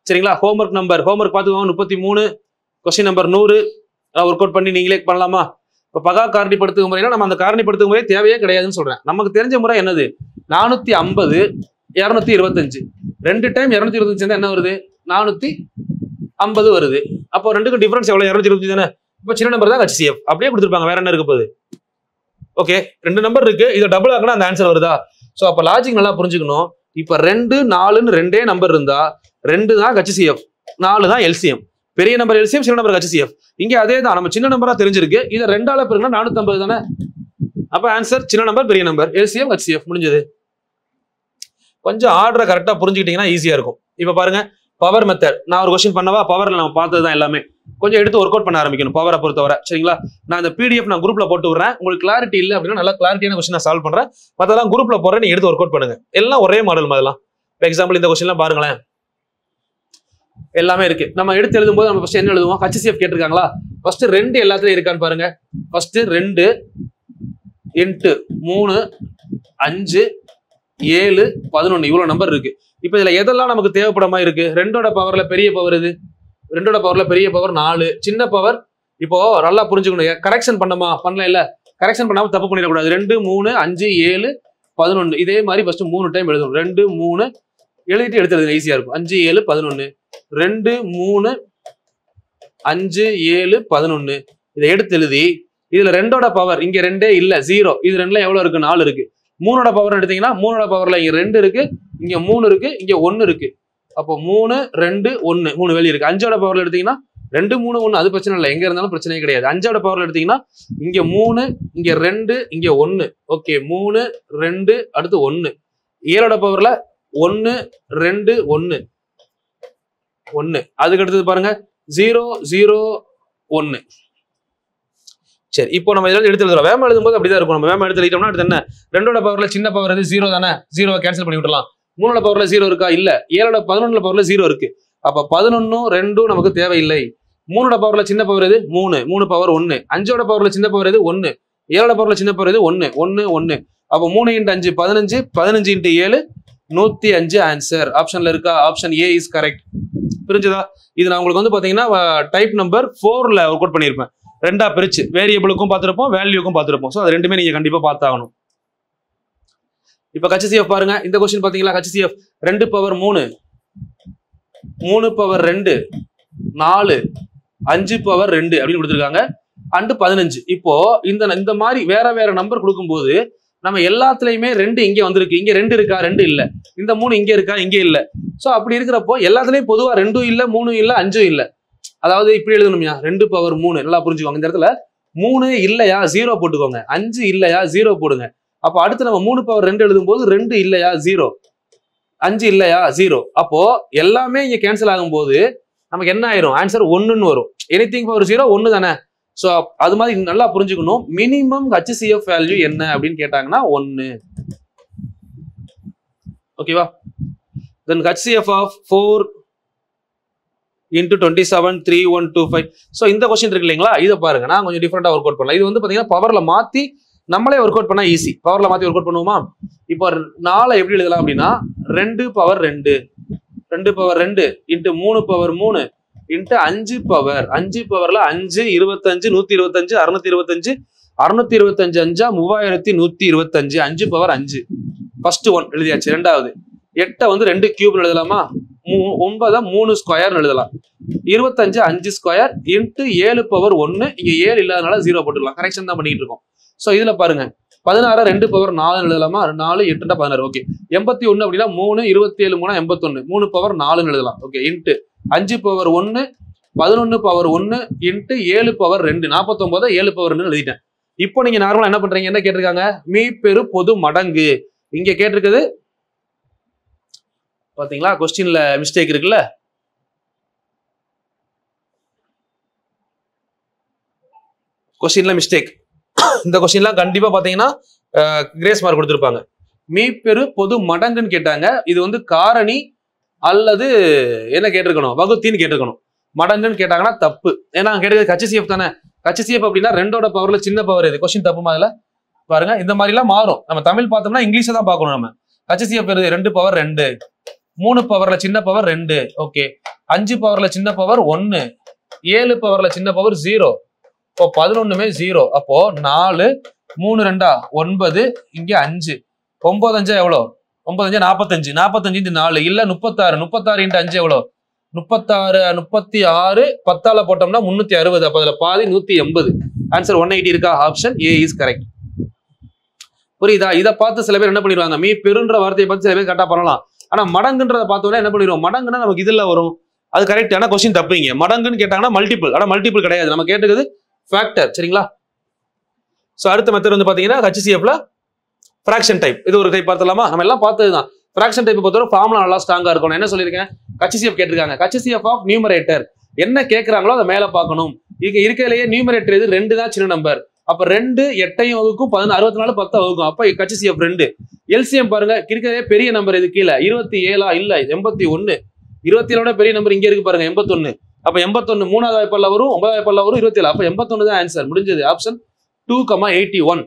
சரிங்களா? ஹோம்ஒர்க் பார்த்துக்கோங்க. 33. கொஸ்டின் நம்பர் 100 ஒர்க் அவுட் பண்ணி நீங்களே பண்ணலாமா? இப்ப பகா காரணிப்படுத்தும் முறைனா நம்ம அந்த காரணிப்படுத்தும் முறை தேவையே கிடையாதுன்னு சொல்றேன். நமக்கு தெரிஞ்ச முறை என்னது? 450 225. 2 டைம் 225 சேர்ந்தா என்ன வருது? 450 வருது. அப்போ ரெண்டுக்கும் டிஃபரன்ஸ் எவ்வளவு? 225 தானே. இப்போ சின்ன நம்பர் தான் HCF. அப்படியே கொடுத்துருப்பாங்க, வேற என்ன இருக்க போகுது? ஓகே, 2 நம்பர் இருக்கு. இதை டபுள் ஆகினா அந்த ஆன்சர் வருதா? சோ அப்ப லாஜிக் நல்லா புரிஞ்சுக்கணும். இப்ப 2 4ன்னு 2 நம்பர் இருந்தா 2 தான் HCF, 4 தான் LCM. பெரிய நம்பர் LCM, சின்ன நம்பர் HCF. இங்க அதே தான், நம்ம சின்ன நம்பரா தெரிஞ்சிருக்கு. இதை 2ஆல பெருக்கினா 450 தானே. அப்ப ஆன்சர் சின்ன நம்பர் பெரிய நம்பர் LCM HCF. முடிஞ்சது. கொஞ்சம் ஆர்டரை கரெக்டா புரிஞ்சுக்கிட்டீங்கன்னா ஈஸியா இருக்கும். இப்ப பாருங்க, பவர் மெத்தட். நான் ஒரு கொஸ்டின் பண்ணவா? பவர்ல நம்ம பார்த்தது தான் எல்லாமே. கொஞ்சம் எடுத்து ஒர்க் அவுட் பண்ண ஆரம்பிக்கணும் பவரை பொறுத்தவரை. சரிங்களா? நான் இந்த PDF நான் குரூப்ல போட்டு விடுறேன். உங்களுக்கு கிளாரிட்டி இல்லை அப்படின்னா நல்லா கிளாரிட்டியான கொஸ்டின் நான் சால்வ் பண்றேன். மற்றெல்லாம் குரூப்ல போறேன், நீங்க எடுத்து ஒர்க் அவுட் பண்ணுங்க. எல்லாம் ஒரே மாடல் மாதிரிலாம். இப்போ எக்ஸாம்பிள் இந்த கொஸ்டின்லாம் பாருங்களேன், எல்லாமே இருக்கு. நம்ம எடுத்து எழுதும் போது நம்ம ஃபர்ஸ்ட் என்ன எழுதுவோம்? HCF கேட்டிருக்காங்களா? ஃபர்ஸ்ட் 2 எல்லாத்துலயும் இருக்கான்னு பாருங்க. ஃபர்ஸ்ட் 2 × 3 5 7 11 இவ்வளவு நம்பர் இருக்கு. இப்ப இதுல எதெல்லாம் நமக்கு தேவைப்பட மாதிரி இருக்கு? 2ஓட பவர்ல பெரிய பவர் இது. 2ஓட பவர்ல பெரிய பவர் 4, சின்ன பவர். இப்போ நல்லா புரிஞ்சுக்கணும். கரெக்ஷன் பண்ணலாம் இல்ல? கரெக்ஷன் பண்ணாம தப்பு பண்ணிடக்கூடாது. 2 3 5 7 11 இதே மாதிரி ஃபர்ஸ்ட் 3 டைம் எழுதணும். 2 3 எழுதிட்டு எடுத்துறது ஈஸியா இருக்கும். 5 7 11 2 3 5 7 11 இதை எடுத்து எழுதி இதுல 2ஓட பவர் இங்க 2 இல்ல 0. இது 2ல எவ்வளவு இருக்கு? 4 இருக்கு. 3ஓட பவர் எடுத்தீங்கன்னா 3ஓட பவர்ல இங்க 2 இருக்கு, இங்க 3 இருக்கு, இங்க 1 இருக்கு. அப்போ 3 2 1 3 வேல்யூ இருக்கு. 5ஓட பவர்ல எடுத்தீங்கன்னா 2 3 1 அது பிரச்சனை இல்லை, எங்க இருந்தாலும் பிரச்சனையே கிடையாது. 5ஓட பவர்ல எடுத்தீங்கன்னா இங்க 3 இங்க 2 இங்க 1. ஓகே 3 2 அடுத்து 1. 7ஓட பவர்ல 1 2 1 1. அதுக்கு அடுத்தது பாருங்க 0 0 1. சரி, இப்போ நம்ம இதெல்லாம் எடுத்து எழுதுறோம். வேமா எழுதும்போது அப்படிதான் இருக்கும். நம்ம வேமா எடுத்து எழுதிட்டோம்னா அடுத்து என்ன, 2ஓட பவர்ல சின்ன பவர் எது 0 தானே, 0 கேன்சல் பண்ணி விடலாம். 3ஓட பவர்ல 0 இருக்கா, இல்ல. 11ஓட பவர்ல 0 இருக்கு. அப்ப 11 2 நமக்கு தேவையில்லை. 3ஓட பவர்ல சின்ன பவர் எது 3 3 பவர் 1. 5ஓட பவர்ல சின்ன பவர் எது 1. 7ஓட பவர்ல சின்ன பவர் எது 1 1 1. அப்ப 3 × 5 15 15 × 7 105 ஆன்சர். ஆப்ஷன்ல இருக்கா, ஆப்ஷன் ஏ இஸ் கரெக்ட். புரிஞ்சுதா? இது நான் உங்களுக்கு வந்து பாத்தீங்கன்னா டைப் நம்பர் 4ல ஒர்க் அவுட் பண்ணியிருப்பேன். ரெண்டா பிரிச்சு வேரியபிளுக்கும் பார்த்திருப்போம், வேல்யூக்கும் பார்த்திருப்போம். ஸோ அது ரெண்டுமே நீங்க கண்டிப்பா பார்த்தாகணும். இப்ப HCF பாருங்க. இந்த கொஸ்டின் பாத்தீங்களா, HCF 2 பவர் 3 3 பவர் 2 4 5 பவர் 2 அப்படின்னு கொடுத்துருக்காங்க. அண்டு 15. இப்போ இந்த மாதிரி வேற வேற நம்பர் கொடுக்கும்போது நம்ம எல்லாத்துலயுமே 2 இங்க வந்திருக்கு, இங்க 2 இருக்கா, 2 இல்ல. இந்த 3 இங்க இருக்கா, இங்க இல்ல. சோ அப்படி இருக்கிறப்போ எல்லாத்துலயும் பொதுவா 2 இல்ல 3 இல்ல 5 இல்ல. அதாவது இப்படி எழுதணும்யா, 2 பவர் 3. நல்லா புரிஞ்சுக்கோங்க. இந்த இடத்துல 3 இல்லையா 0 போட்டுக்கோங்க, 5 இல்லையா 0 போடுங்க. அப்போ அடுத்து நம்ம 3 பவர் 2 எழுதும் போது 2 இல்லையா 0, 5 இல்லையா 0. அப்போ எல்லாமே இங்க கேன்சல் ஆகும் போது நமக்கு என்ன ஆயிரும், ஆன்சர் 1ன்னு வரும். எனிதிங் பவர் 0 1 தானே. ஸோ அது மாதிரி நல்லா புரிஞ்சுக்கணும். மினிமம் HCF வேல்யூ என்ன அப்படின்னு கேட்டாங்கன்னா 1. ஓகேவா? தென் HCF ஆஃப் 4 into 27 3125. ஸோ இந்த கொஸ்டின் இருக்கு இல்லைங்களா, இதை பாருங்க. நான் கொஞ்சம் டிஃப்ரெண்டா ஒர்க் அவுட் பண்ணலாம். இது வந்து பாத்தீங்கன்னா பவர்ல மாத்தி நம்மளே ஒர்க் அவுட் பண்ணா ஈஸி. பவர்ல மாத்தி ஒர்க் அவுட் பண்ணுவோமா? இப்போ 4 எப்படி எழுதலாம் அப்படின்னா 2 power 2 2 power 2 into 3 power 3 into 5 power 5 பவர்ல 5 25 125 625 625 5 3125 5 power 5. First one எழுதியாச்சு. ரெண்டாவது 8 வந்து 2 கியூப் எழுதலாமா, 9 3 ஸ்கொயர் எழுதலாம். 25 5 ஸ்கொயர் இன்ட்டு 7 பவர் 1. இங்க 7 இல்லாதனால 0 போட்டுக்கலாம். கரெக்ஷன் தான் பண்ணிட்டு இருக்கோம். ஸோ இதுல பாருங்க 16 2 பவர் 4 எழுதலாமா, 4 8 16. ஓகே 81 அப்படின்னா 3 27 3 81 3 பவர் 4 எழுதலாம். Okay into 5 power 1 11 power 1 into 7 power 2 49 7 power 2 எழுதிட்டேன். இப்போ நீங்க நார்மலா என்ன பண்றீங்க, என்ன கேட்டிருக்காங்க, மீப்பெரு பொது மடங்கு. இங்க கேட்டிருக்குது பாத்தீங்களா, கொஸ்டின்ல மிஸ்டேக் இருக்குல்ல. கொஸ்டின்ல மிஸ்டேக். இந்த கொஸ்டின்லாம் கண்டிப்பா பாத்தீங்கன்னா கிரேஸ் மார்க் கொடுத்திருப்பாங்க. மீப்பெரு பொது மடங்குன்னு கேட்டாங்க. இது வந்து காரணி அல்லது என்ன கேட்டிருக்கணும், வகுத்தின்னு கேட்டிருக்கணும். மடங்குன்னு கேட்டாங்கன்னா தப்பு. ஏன்னா கேட்டது HCF தானே. HCF அப்படின்னா 2ஓட பவர்ல சின்ன பவர் இது. கொஸ்டின் தப்பு மாதிரில பாருங்க. இந்த மாதிரி எல்லாம் மாறும். நம்ம தமிழ் பார்த்தோம்னா இங்கிலீஷை தான் பார்க்கணும். நம்ம HCF 2 பவர் 2 3 பவர்ல சின்ன பவர் 2. ஓகே 5 பவர்ல சின்ன பவர் 1 7 பவர்ல சின்ன பவர் 0. இப்போ 11மே 0. அப்போ 4 3 2 9 இங்க 5 9 5 எவ்வளோ, 9 5 45 45 இந்த 4 இல்ல 36 36 இன்ட்டு 5 எவ்வளோ, 36 36 10ஆல போட்டோம்னா 360. அப்ப அதுல பாதி 180. ஆன்சர் 180 இருக்கா, ஆப்ஷன் ஏ இஸ் கரெக்ட். புரியுதா? இதை பார்த்து சில பேர் என்ன பண்ணிடுவாங்க, மீ பெருன்ற வார்த்தையை பார்த்து சில பேர் கரெக்டா பண்ணலாம். ஆனா மடங்குன்றதை பார்த்தோன்னா என்ன பண்ணிடுவோம், மடங்குன்னா நமக்கு இதுல வரும், அது கரெக்ட். ஆனா கொஸ்டின் தப்புங்க. மடங்குன்னு கேட்டாங்கன்னா மல்டிபிள், ஆனா மல்டிபிள் கிடையாது. நம்ம கேட்டுக்குது ஃபேக்டர். சரிங்களா? சோ அடுத்த மெத்தட் வந்து பாத்தீங்கன்னா HCFல ஃபிராக்ஷன் டைப். இது ஒரு டைப் பார்த்தலாமா, நம்ம எல்லாம் பார்த்ததுதான். ஃபிராக்ஷன் டைப் பொறுத்தவரை ஃபார்முலா நல்லா ஸ்ட்ராங்கா இருக்கும். என்ன சொல்லியிருக்கேன், HCF கேட்டிருக்காங்க. HCF ஆஃப் நியூமரேட்டர் என்ன கேட்கறாங்களோ அதை மேல பார்க்கணும். இங்க இருக்கிறதுலயே நியூமரேட்டர் இது 2 தான் சின்ன நம்பர். அப்ப 2 8 வகுக்கும் 64 10 வகுக்கும். அப்ப HCF 2. LCM பாருங்க, இருக்கிறதே பெரிய நம்பர் இது கீழே 27 இல்ல 81. 27 பெரிய நம்பர் இங்க இருக்கு பாருங்க 81. அப்ப 81 3வது வாய்ப்பால வரும், 9வது வாய்ப்பால வரும் 27. அப்ப 81 தான் ஆன்சர். முடிஞ்சது. ஆப்ஷன் 2,81.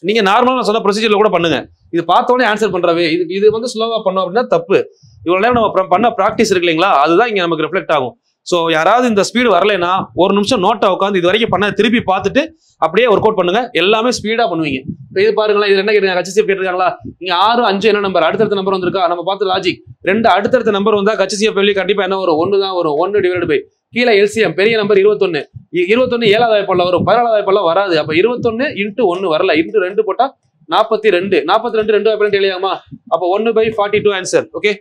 நீங்க நார்மலா சொன்ன ப்ரொசீஜர்ல கூட பண்ணுங்க. இது பார்த்தோன்னே ஆன்சர் பண்றவே இது வந்து ஸ்லோவா பண்ணோம் அப்படின்னா தப்பு. இவ்வளவு நேரம் நம்ம பண்ண ப்ராக்டிஸ் இருக்கு இல்லைங்களா, அதுதான் இங்க நமக்கு ரிஃப்ளெக்ட் ஆகும். ஸோ யாராவது இந்த ஸ்பீடு வரலைன்னா ஒரு நிமிஷம் நோட்டை உட்காந்து இது வரைக்கும் பண்ண திருப்பி பார்த்துட்டு அப்படியே ஒர்க் அவுட் பண்ணுங்க. எல்லாமே ஸ்பீடா பண்ணுவீங்க. இப்போ இது பாருங்களா, இது என்ன கேட்டுருக்காங்க, HCF கேட்டிருக்காங்களா. நீங்க 6 5 என்ன நம்பர், அடுத்தடுத்த நம்பர் வந்திருக்கா, நம்ம பார்த்து லாஜிக். 2 அடுத்தடுத்த நம்பர் வந்தா HCF வேல்யூ கண்டிப்பா என்ன வரும், 1 தான் வரும். 1 டிவைடட் பை கீழே LCM பெரிய நம்பர் 21 21 7வது வாய்ப்பால வரும், 14வது வாய்ப்பால வராது. அப்ப 21 இன்ட்டு 1 வரல, இன்ட்டு 2 போட்டா 42 42 2 வாய்ப்பால எழுதியாமா. அப்ப 1/42 ஆன்சர். ஓகே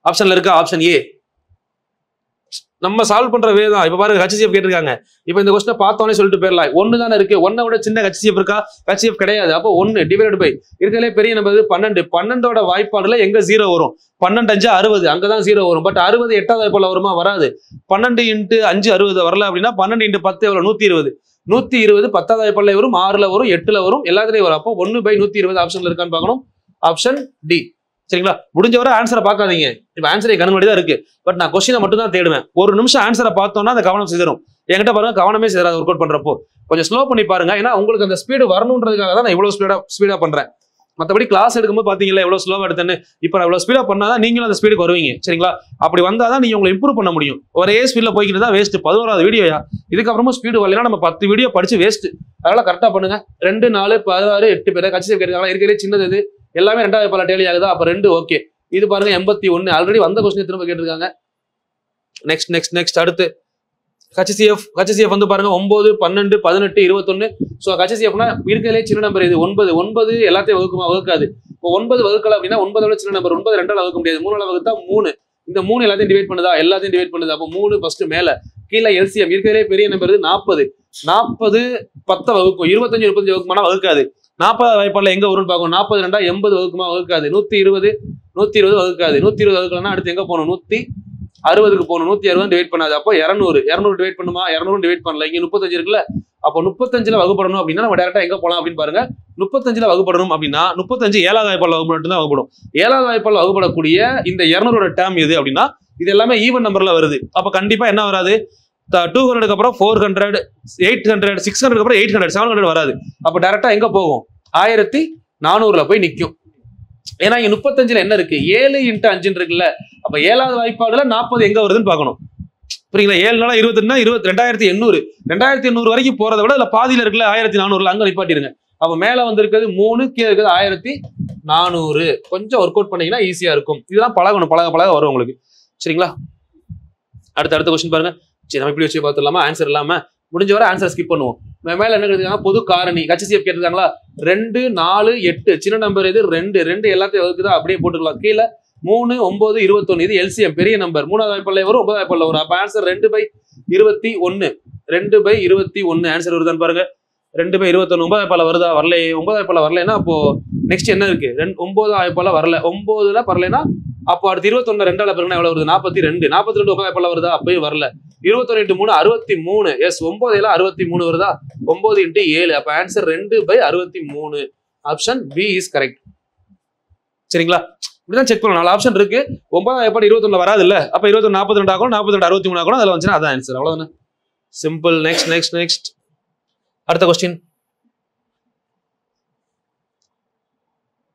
ஆப்ஷன்ல இருக்கா? Option A. நம்ம சால்வ் பண்ற வே தான். இப்ப பாருங்க HCF கேட்டிருக்காங்க. இப்ப இந்த கொஸ்டினை பார்த்தோன்னே சொல்லிட்டு போயிடலாம். 1 தானே இருக்கு. 1 விட சின்ன HCF இருக்கா? HCF கிடையாது. அப்போ 1 டிவைடட் பை இருக்கிறதுலே பெரிய நம்பர் 12. 12ஓட வாய்ப்பாடுல எங்க 0 வரும்? 12 5 60. அங்கதான் 0 வரும். பட் 60 8வது வாய்ப்பாடுல வருமா? வராது. 12 × 5 60 வரல அப்படின்னா 12 × 10 எவ்வளவு? 120. 120 10வது வாய்ப்பாடுல வரும், 6ல வரும், 8ல வரும், எல்லாத்துலயும் வரும். அப்போ 1/120 ஆப்ஷன்ல இருக்கான்னு பார்க்கணும். Option D. சரிங்களா? முடிஞ்சவரை ஆன்சரை பார்க்காதீங்க. இப்ப ஆன்சரை கண்ணுமடி தான் இருக்கு. பட் நான் கொஸ்டினை மட்டும் தான் தேடுவேன். ஒரு நிமிஷம் ஆன்சரை பார்த்தோம்னா அந்த கவனம் சிதறும். என்கிட்ட பாருங்க கவனமே சிதறாது ஒர்க் அவுட் பண்றப்போ. கொஞ்சம் ஸ்லோ பண்ணி பாருங்க. ஏன்னா உங்களுக்கு அந்த ஸ்பீடு வரணுன்றதுக்காக தான் நான் இவ்வளவு ஸ்பீடா பண்றேன். மற்றபடி கிளாஸ் எடுக்கும்போது பாத்தீங்களா எவ்வளவு ஸ்லோவா எடுத்தேன்னு. இப்ப நான் இவ்வளவு ஸ்பீடா பண்ணாதான் நீங்களும் அந்த ஸ்பீடுக்கு வருவீங்க. சரிங்களா? அப்படி வந்தாதான் நீங்க உங்களை இம்ப்ரூவ் பண்ண முடியும். ஒரே ஸ்பீட்ல போய்க்கிட்டு தான் வேஸ்ட். 11வது வீடியோயா? இதுக்கப்புறமும் ஸ்பீடு வரலைன்னா நம்ம 10 வீடியோ படிச்சு வேஸ்ட். அதனால கரெக்டா பண்ணுங்க. 2 4 16 8 பேர் HCF கேட்கறாங்க. இருக்கிறதே சின்னது இது. எல்லாமே 2வது வாய்ப்பாடுல டேலி ஆகுதா? அப்ப 2 ஓகே. இது பாருங்க 81. ஆல்ரெடி வந்த கொஸ்டின் திரும்ப கேட்டிருக்காங்க. நெக்ஸ்ட் அடுத்து HCF வந்து பாருங்க 9 12 18 21. ஸோ HCFனா இருக்கிறதுலே சின்ன நம்பர் இது 9 எல்லாத்தையும் வகுக்காது. இப்போ 9 வகுக்கல அப்படின்னா 9 சின்ன நம்பர் 9 2ஆல வகுக்க முடியாது. 3ஆல வகுத்தா 3. இந்த 3 எல்லாத்தையும் டிவைட் பண்ணுதா? எல்லாத்தையும் டிவைட் பண்ணுது. அப்போ 3 ஃபர்ஸ்ட் மேல, கீழே LCM இருக்கிறதே பெரிய நம்பர் 40. 40 10 வகுக்கும். 25 35 வகுக்குமானா வகுக்காது. 40வது வாய்ப்பாடுல எங்க வரும்னு பார்க்கணும். 40 2 80 வகுக்குமா? வகுக்காது. 120 வகுக்காது. 120 வகுக்கலன்னா அடுத்து எங்க போகணும்? 160க்கு போகணும். 160 டிவைட் பண்ணாது. அப்போ 200 டிவைட் பண்ணுமா? 200 டிவைட் பண்ணல. இங்க 35 இருக்குல்ல. அப்போ 35ல வகுப்படணும் அப்படின்னா நம்ம டேரக்டா எங்க போலாம் அப்படின்னு பாருங்க. 35ல வகுப்படணும் அப்படின்னா 35 7வது வாய்ப்பாடுல வகுப்பட்டு தான் வகுப்படும். 7வது வாய்ப்பாடுல வகுப்படக்கூடிய இந்த 200ஓட டேர்ம் எது அப்படின்னா இது எல்லாமே ஈவன் நம்பர்ல வருது. அப்ப கண்டிப்பா என்ன வராது? 200க்கு அப்புறம் 400 800 600க்கு அப்புறம் 800 700 வராது. அப்ப டைரக்டா எங்க போகும்? 1400ல போய் நிக்கும். ஏன்னா இங்க 35ல என்ன இருக்கு? 7 × 5 இருக்குல்ல. அப்ப 7வது வாய்ப்பாடுல 40 எங்க வருதுன்னு பார்க்கணும். புரியுங்களா? 7 நாளா 22 2800 2800 வரைக்கும் போறதை விட அதுல பாதியில இருக்குல்ல 1400ல அங்க நிப்பாட்டிருங்க. அப்ப மேல வந்திருக்கிறது 3, கீழே இருக்கிறது 1400. கொஞ்சம் ஒர்க் அவுட் பண்ணீங்கன்னா ஈஸியா இருக்கும். இதெல்லாம் பழகணும். பழக வரும் உங்களுக்கு. சரிங்களா? அடுத்த கொஸ்டின் பாருங்க. சரி, நம்ம இப்படி வச்சு பார்த்துடலாமா? ஆன்சர் இல்லாம முடிஞ்ச வரை ஆன்சர் ஸ்கிப் பண்ணுவோம். மேல என்ன கேட்டிருக்காங்க? பொது காரணி HCF கேட்டிருக்காங்களா? 2 4 8 சின்ன நம்பர் இது 2 எல்லாத்தையும் வகுக்குதா? அப்படியே போட்டுக்கலாம். கீழே 3 9 21 இது LCM பெரிய நம்பர். 3வது வாய்ப்பாடுல வரும், 9வது வாய்ப்பாடுல வரும். அப்ப ஆன்சர் 2/21. 2/21 ஆன்சர் வருதான்னு பாருங்க. 2/21 9வது வாய்ப்பாடுல வருதா? வரலையே. 9வது வாய்ப்பாடுல வரலைன்னா அப்போ நெக்ஸ்ட் என்ன இருக்கு? 9வது வாய்ப்பாடுல வரல. 9ல வரலைன்னா அப்போ அடுத்து 21 2ஆல பெருக்கினா எவ்வளவு வருது? 42. 42 9வது வாய்ப்பாடுல வருதா? அப்பயும் வரல. 21 × 3 63. எஸ் 9 63 வருதா? 9 × 7. அப்ப answer 2/63. Option B is correct. சரிங்களா? இப்படிதான் செக் பண்ணணும். 4 ஆப்ஷன் இருக்கு. 9வது வாய்ப்பாடு 21 வராது இல்ல. அப்ப 21 42 ஆகும், 42 63 ஆகும். அதுல வந்துச்சுன்னா அதான் ஆன்சர். அவ்வளவுதானே? சிம்பிள். நெக்ஸ்ட் அடுத்த கொஸ்டின்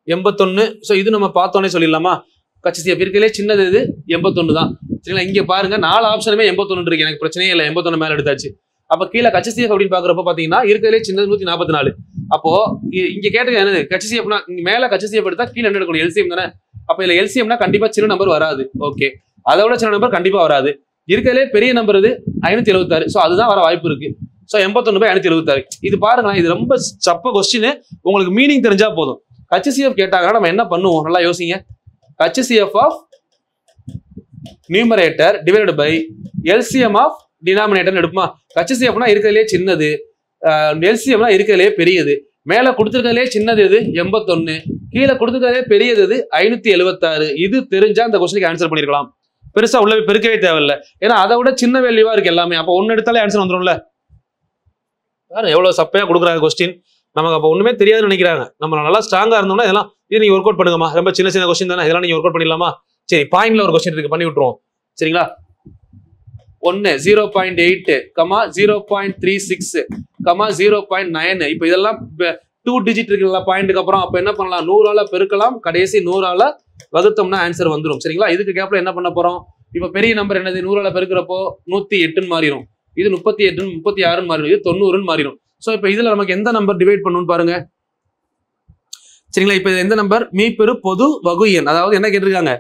81. ஸோ இது நம்ம பார்த்தோன்னே சொல்லிடலாமா? HCF இருக்கிறதுலே சின்னது இது 81 தான். சரிங்களா? இங்க பாருங்க 4 ஆப்ஷனுமே 81 இருக்கு. எனக்கு பிரச்சனையே இல்லை. 81 மேல எடுத்தாச்சு. அப்ப கீழே HCF அப்படின்னு பாக்குறப்ப பாத்தீங்கன்னா இருக்கிறதுலே சின்னது 144. அப்போ இங்க கேட்டது என்னது? HCFனா இங்க மேல HCF எடுத்தா கீழே என்ன எடுக்கணும்? LCM தானே. அப்ப இதுல LCMனா கண்டிப்பா சின்ன நம்பர் வராது. ஓகே, அதை விட சின்ன நம்பர் கண்டிப்பா வராது. இருக்கிறதுலே பெரிய நம்பர் இது 576. ஸோ அதுதான் வர வாய்ப்பு இருக்கு. ஸோ 81/576. இது பாருங்களேன், இது ரொம்ப சப்ப கொஸ்டின். உங்களுக்கு மீனிங் தெரிஞ்சா போதும். HCF கேட்டாங்கன்னா நம்ம என்ன பண்ணுவோம்? நல்லா யோசிங்க. HCF of numerator divided by LCM of denominator எடுப்போமா? HCFனா இருக்கிறதுலே சின்னது, LCMனா இருக்கிறதுலே பெரியது. மேல கொடுத்துருக்கிறதுலே சின்னது எது? 81. கீழே கொடுத்துருக்கிறதே பெரியது எது? 576. இது தெரிஞ்சா அந்த கொஸ்டினுக்கு ஆன்சர் பண்ணிருக்கலாம். பெருசா உள்ள பெருக்கவே தேவையில்லை. ஏன்னா அதை விட சின்ன வேல்யூவா இருக்கு எல்லாமே. அப்போ ஒன்னு எடுத்தாலே ஆன்சர் வந்துடும்ல. எவ்வளவு சப்பையா கொடுக்குறாங்க கொஸ்டின். நமக்கு அப்போ ஒண்ணுமே தெரியாதுன்னு நினைக்கிறாங்க. நம்ம நல்லா ஸ்ட்ராங்கா இருந்தோம்னா இதெல்லாம் இது நீங்க ஒர்க் அவுட் பண்ணுங்கம்மா. ரொம்ப சின்ன கொஸ்டின் தானே, இதெல்லாம் நீங்க ஒர்க் அவுட் பண்ணிடலாமா? சரி, பாயிண்ட்ல ஒரு கொஸ்டின் இருக்கு, பண்ணி விட்டுருவோம். சரிங்களா? 1 0.8, 0.36, 0.9. இப்போ இதெல்லாம் 2 டிஜிட் இருக்குல்ல பாயிண்ட்டுக்கு அப்புறம். அப்ப என்ன பண்ணலாம்? 100ஆல பெருக்கலாம், கடைசி 100ஆல வகுத்தோம்னா ஆன்சர் வந்துடும். சரிங்களா? இதுக்கு கேப்ல என்ன பண்ண போறோம்? இப்ப பெரிய நம்பர் என்னது? 100ஆல பெருக்கிறப்போ 108ன்னு மாறிடும். இது 38 36ன்னு மாறிடும். இது 90ன்னு மாறிடும். ஸோ இப்போ இதுல நமக்கு எந்த நம்பர் டிவைட் பண்ணணும்னு பாருங்க. சரிங்களா? இப்போ எந்த நம்பர்? மீப்பெரு பொது வகு எண். அதாவது என்ன கேட்டிருக்காங்க?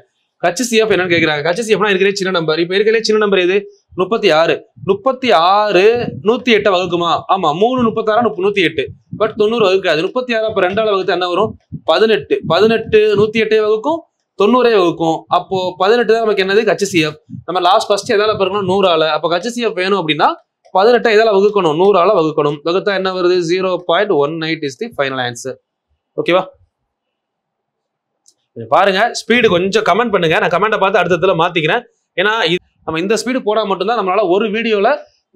HCF என்னன்னு கேட்கிறாங்க. HCFனா இருக்கிறே சின்ன நம்பர். இப்போ இருக்கிறே சின்ன நம்பர் எது? 36. 36 108 வகுக்குமா? ஆமா, 3 36 108. பட் 90 வகுக்காது. 36 அப்ப 2ஆல வகுத்து என்ன வரும்? 18. 18 108 வகுக்கும், 90 வகுக்கும். அப்போ 18 தான் நமக்கு என்னது HCF. நம்ம லாஸ்ட் ஃபர்ஸ்ட் எதால பெருக்கணும் 100ஆல. அப்போ HCF வேணும் அப்படின்னா 18 எதால வகுக்கணும் 100ஆல வகுக்கணும். வகுத்தா என்ன வருது 0.18 இஸ் தி ஃபைனல் ஆன்சர். ஓகேவா? பாருங்க ஸ்பீடு கொஞ்சம் கமெண்ட் பண்ணுங்க. நான் கமெண்ட்டை பார்த்து அடுத்ததுல மாத்திக்கிறேன். ஏன்னா நம்ம இந்த ஸ்பீடு போட மட்டும்தான் நம்மளால ஒரு வீடியோல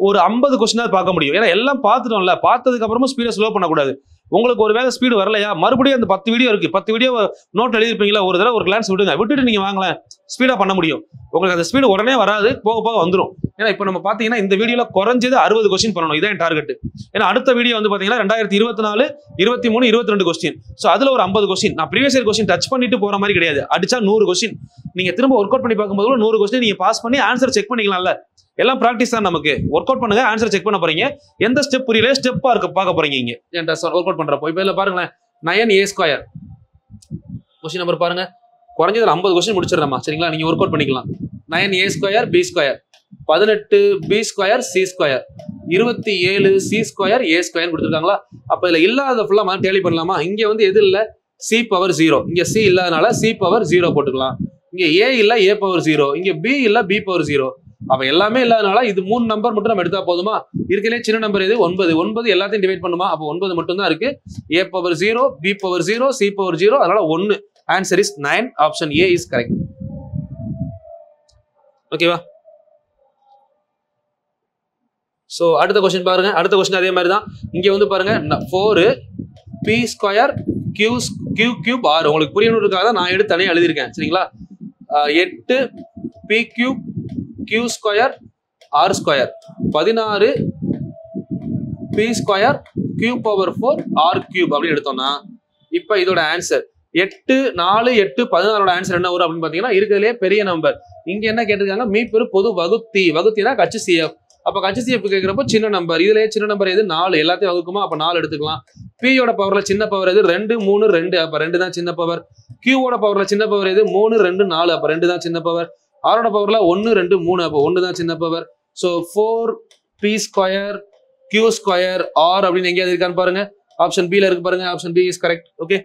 ஒரு 50 கொஸ்டினாவது பார்க்க முடியும். ஏன்னா எல்லாம் பார்த்துட்டோம்ல, பார்த்ததுக்கு அப்புறமும் ஸ்பீடை ஸ்லோ பண்ணக்கூடாது. உங்களுக்கு ஒரு வேலை ஸ்பீடு வரலையா, மறுபடியும் அந்த 10 வீடியோ இருக்கு, 10 வீடியோ நோட் எழுதிருப்பீங்களா, ஒரு தடவை ஒரு கிளான்ஸ் விடுங்க, விட்டுட்டு நீங்க வாங்கலாம், ஸ்பீடா பண்ண முடியும். உங்களுக்கு அந்த ஸ்பீடு உடனே வராது, போக போக வந்துடும். ஏன்னா இப்போ நம்ம பாத்தீங்கன்னா இந்த வீடியோல குறைஞ்சது 60 கொஸ்டின் பண்ணணும், இதான் டார்கெட். ஏன்னா அடுத்த வீடியோ வந்து பாத்தீங்கன்னா 2024, 23, 22 கொஸ்டின். ஸோ அதுல ஒரு 50 கொஸ்டின் நான் ப்ரீவியஸ் இயர் கொஸ்டின் டச் பண்ணிட்டு போற மாதிரி கிடையாது. அடிச்சா 100 கொஸ்டின் நீங்க திரும்ப ஒர்க் அவுட் பண்ணி பார்க்கும்போது 100 கொஸ்டின் நீங்க பாஸ் பண்ணி ஆன்சர் செக் பண்ணிக்கலாம்ல. எல்லாம் பிராக்டிஸ் தான் நமக்கு. ஒர்க் அவுட் பண்ணுங்க, ஆன்சர் செக் பண்ண போறீங்க. எந்த ஸ்டெப் புரியல ஸ்டெப்பா இருக்க பார்க்க போறீங்க. இங்க ஒர்க் அவுட் பண்றப்போ இப்போ இதுல பாருங்களேன் 9a² கொஸ்டின் நம்பர் பாருங்க, குறைஞ்சது 50 கொஸ்டின் முடிச்சிடலாமா? சரிங்களா? நீங்க ஒர்க் அவுட் பண்ணிக்கலாம். 9a² b², 18b² c², 27c² a² கொடுத்துருக்காங்களா? அப்ப இதுல இல்லாத ஃபுல்லா டேலி பண்ணலாமா? இங்க வந்து எது இல்ல c⁻0, இங்க c இல்லாதனால c⁻0 போட்டுக்கலாம். இங்க a இல்ல a⁻0, இங்க b இல்ல b⁻0. அப்ப எல்லாமே இல்லாதனால இது 3 நம்பர் மட்டும் நம்ம எடுத்தா போதுமா? இருக்கலே சின்ன நம்பர் எது 9. 9 எல்லாத்தையும் டிவைட் பண்ணுமா? அப்ப 9 மட்டும் தான் இருக்கு. a⁻0, b⁻0, c⁻0, அதனால 1. Answer is 9. Option A is correct. ஓகேவா? சோ அடுத்த क्वेश्चन பாருங்க. அடுத்த क्वेश्चन அதே மாதிரி தான். இங்க வந்து பாருங்க 4p² q³ r. உங்களுக்கு புரியணும்ன்றதுக்காக தான் நான் எடுத்து தனியா எழுதியிருக்கேன். சரிங்களா? 8p³ q² r², 16p² q⁴ r³ அப்படின்னு எடுத்தோம்னா இப்ப இதோட ஆன்சர் 8, 4, 8, 16 ஆன்சர் என்ன வரும் அப்படின்னு பாத்தீங்கன்னா இருக்கிறதுலே பெரிய நம்பர். இங்க என்ன கேட்டிருக்காங்க? மீப்பெரு பொது வகுத்தி. வகுத்தினா HCF. அப்ப HCF கேட்கிறப்போ சின்ன நம்பர். இதுலயே சின்ன நம்பர் எது 4, எல்லாத்தையும் வகுக்குமா? அப்ப 4 எடுத்துக்கலாம். p யோட பவர்ல சின்ன பவர் எது 2, 3, 2. அப்ப 2 தான் சின்ன பவர். q ஓட பவர்ல சின்ன பவர் எது 3, 2, 4. அப்ப 2 தான் சின்ன பவர். r ஓட பவர்ல 1, 2, 3. அப்ப 1 தான் சின்ன power. So 4p² q² r அப்படின்னு எங்கேயாவது இருக்கான்னு பாருங்க. ஆப்ஷன் B ல இருக்கு பாருங்க. Option B is correct. Okay,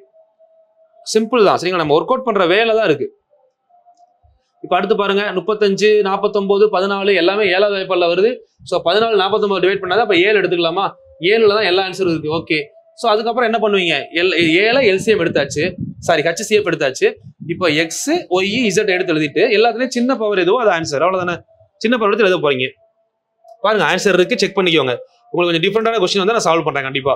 simple தான். சரிங்களா? நம்ம ஒர்க் அவுட் பண்ற வேலை தான் இருக்கு. இப்ப அடுத்து பாருங்க 35, 49, 14 எல்லாமே 7வது வாய்ப்பாடுல வருது. சோ 14, 49 டிவைட் பண்ணாத அப்ப 7 எடுத்துக்கலாமா? 7ல தான் எல்லா ஆன்சரும் இருக்கு. ஓகே, சோ அதுக்கப்புறம் என்ன பண்ணுவீங்க? 7 LCM எடுத்தாச்சு, சாரி HCF எடுத்தாச்சு. இப்போ x, y, z எடுத்து எழுதிட்டு எல்லாத்துலயும் சின்ன பவர் எதுவோ அது ஆன்சர். அவ்வளவுதானே? சின்ன பவர் எடுத்து எழுத போறீங்க. பாருங்க ஆன்சர் இருக்கு, செக் பண்ணிக்கோங்க. உங்களுக்கு கொஞ்சம் டிஃபரெண்டான கொஸ்டின் வந்து நான் சால்வ் பண்றேன் கண்டிப்பா.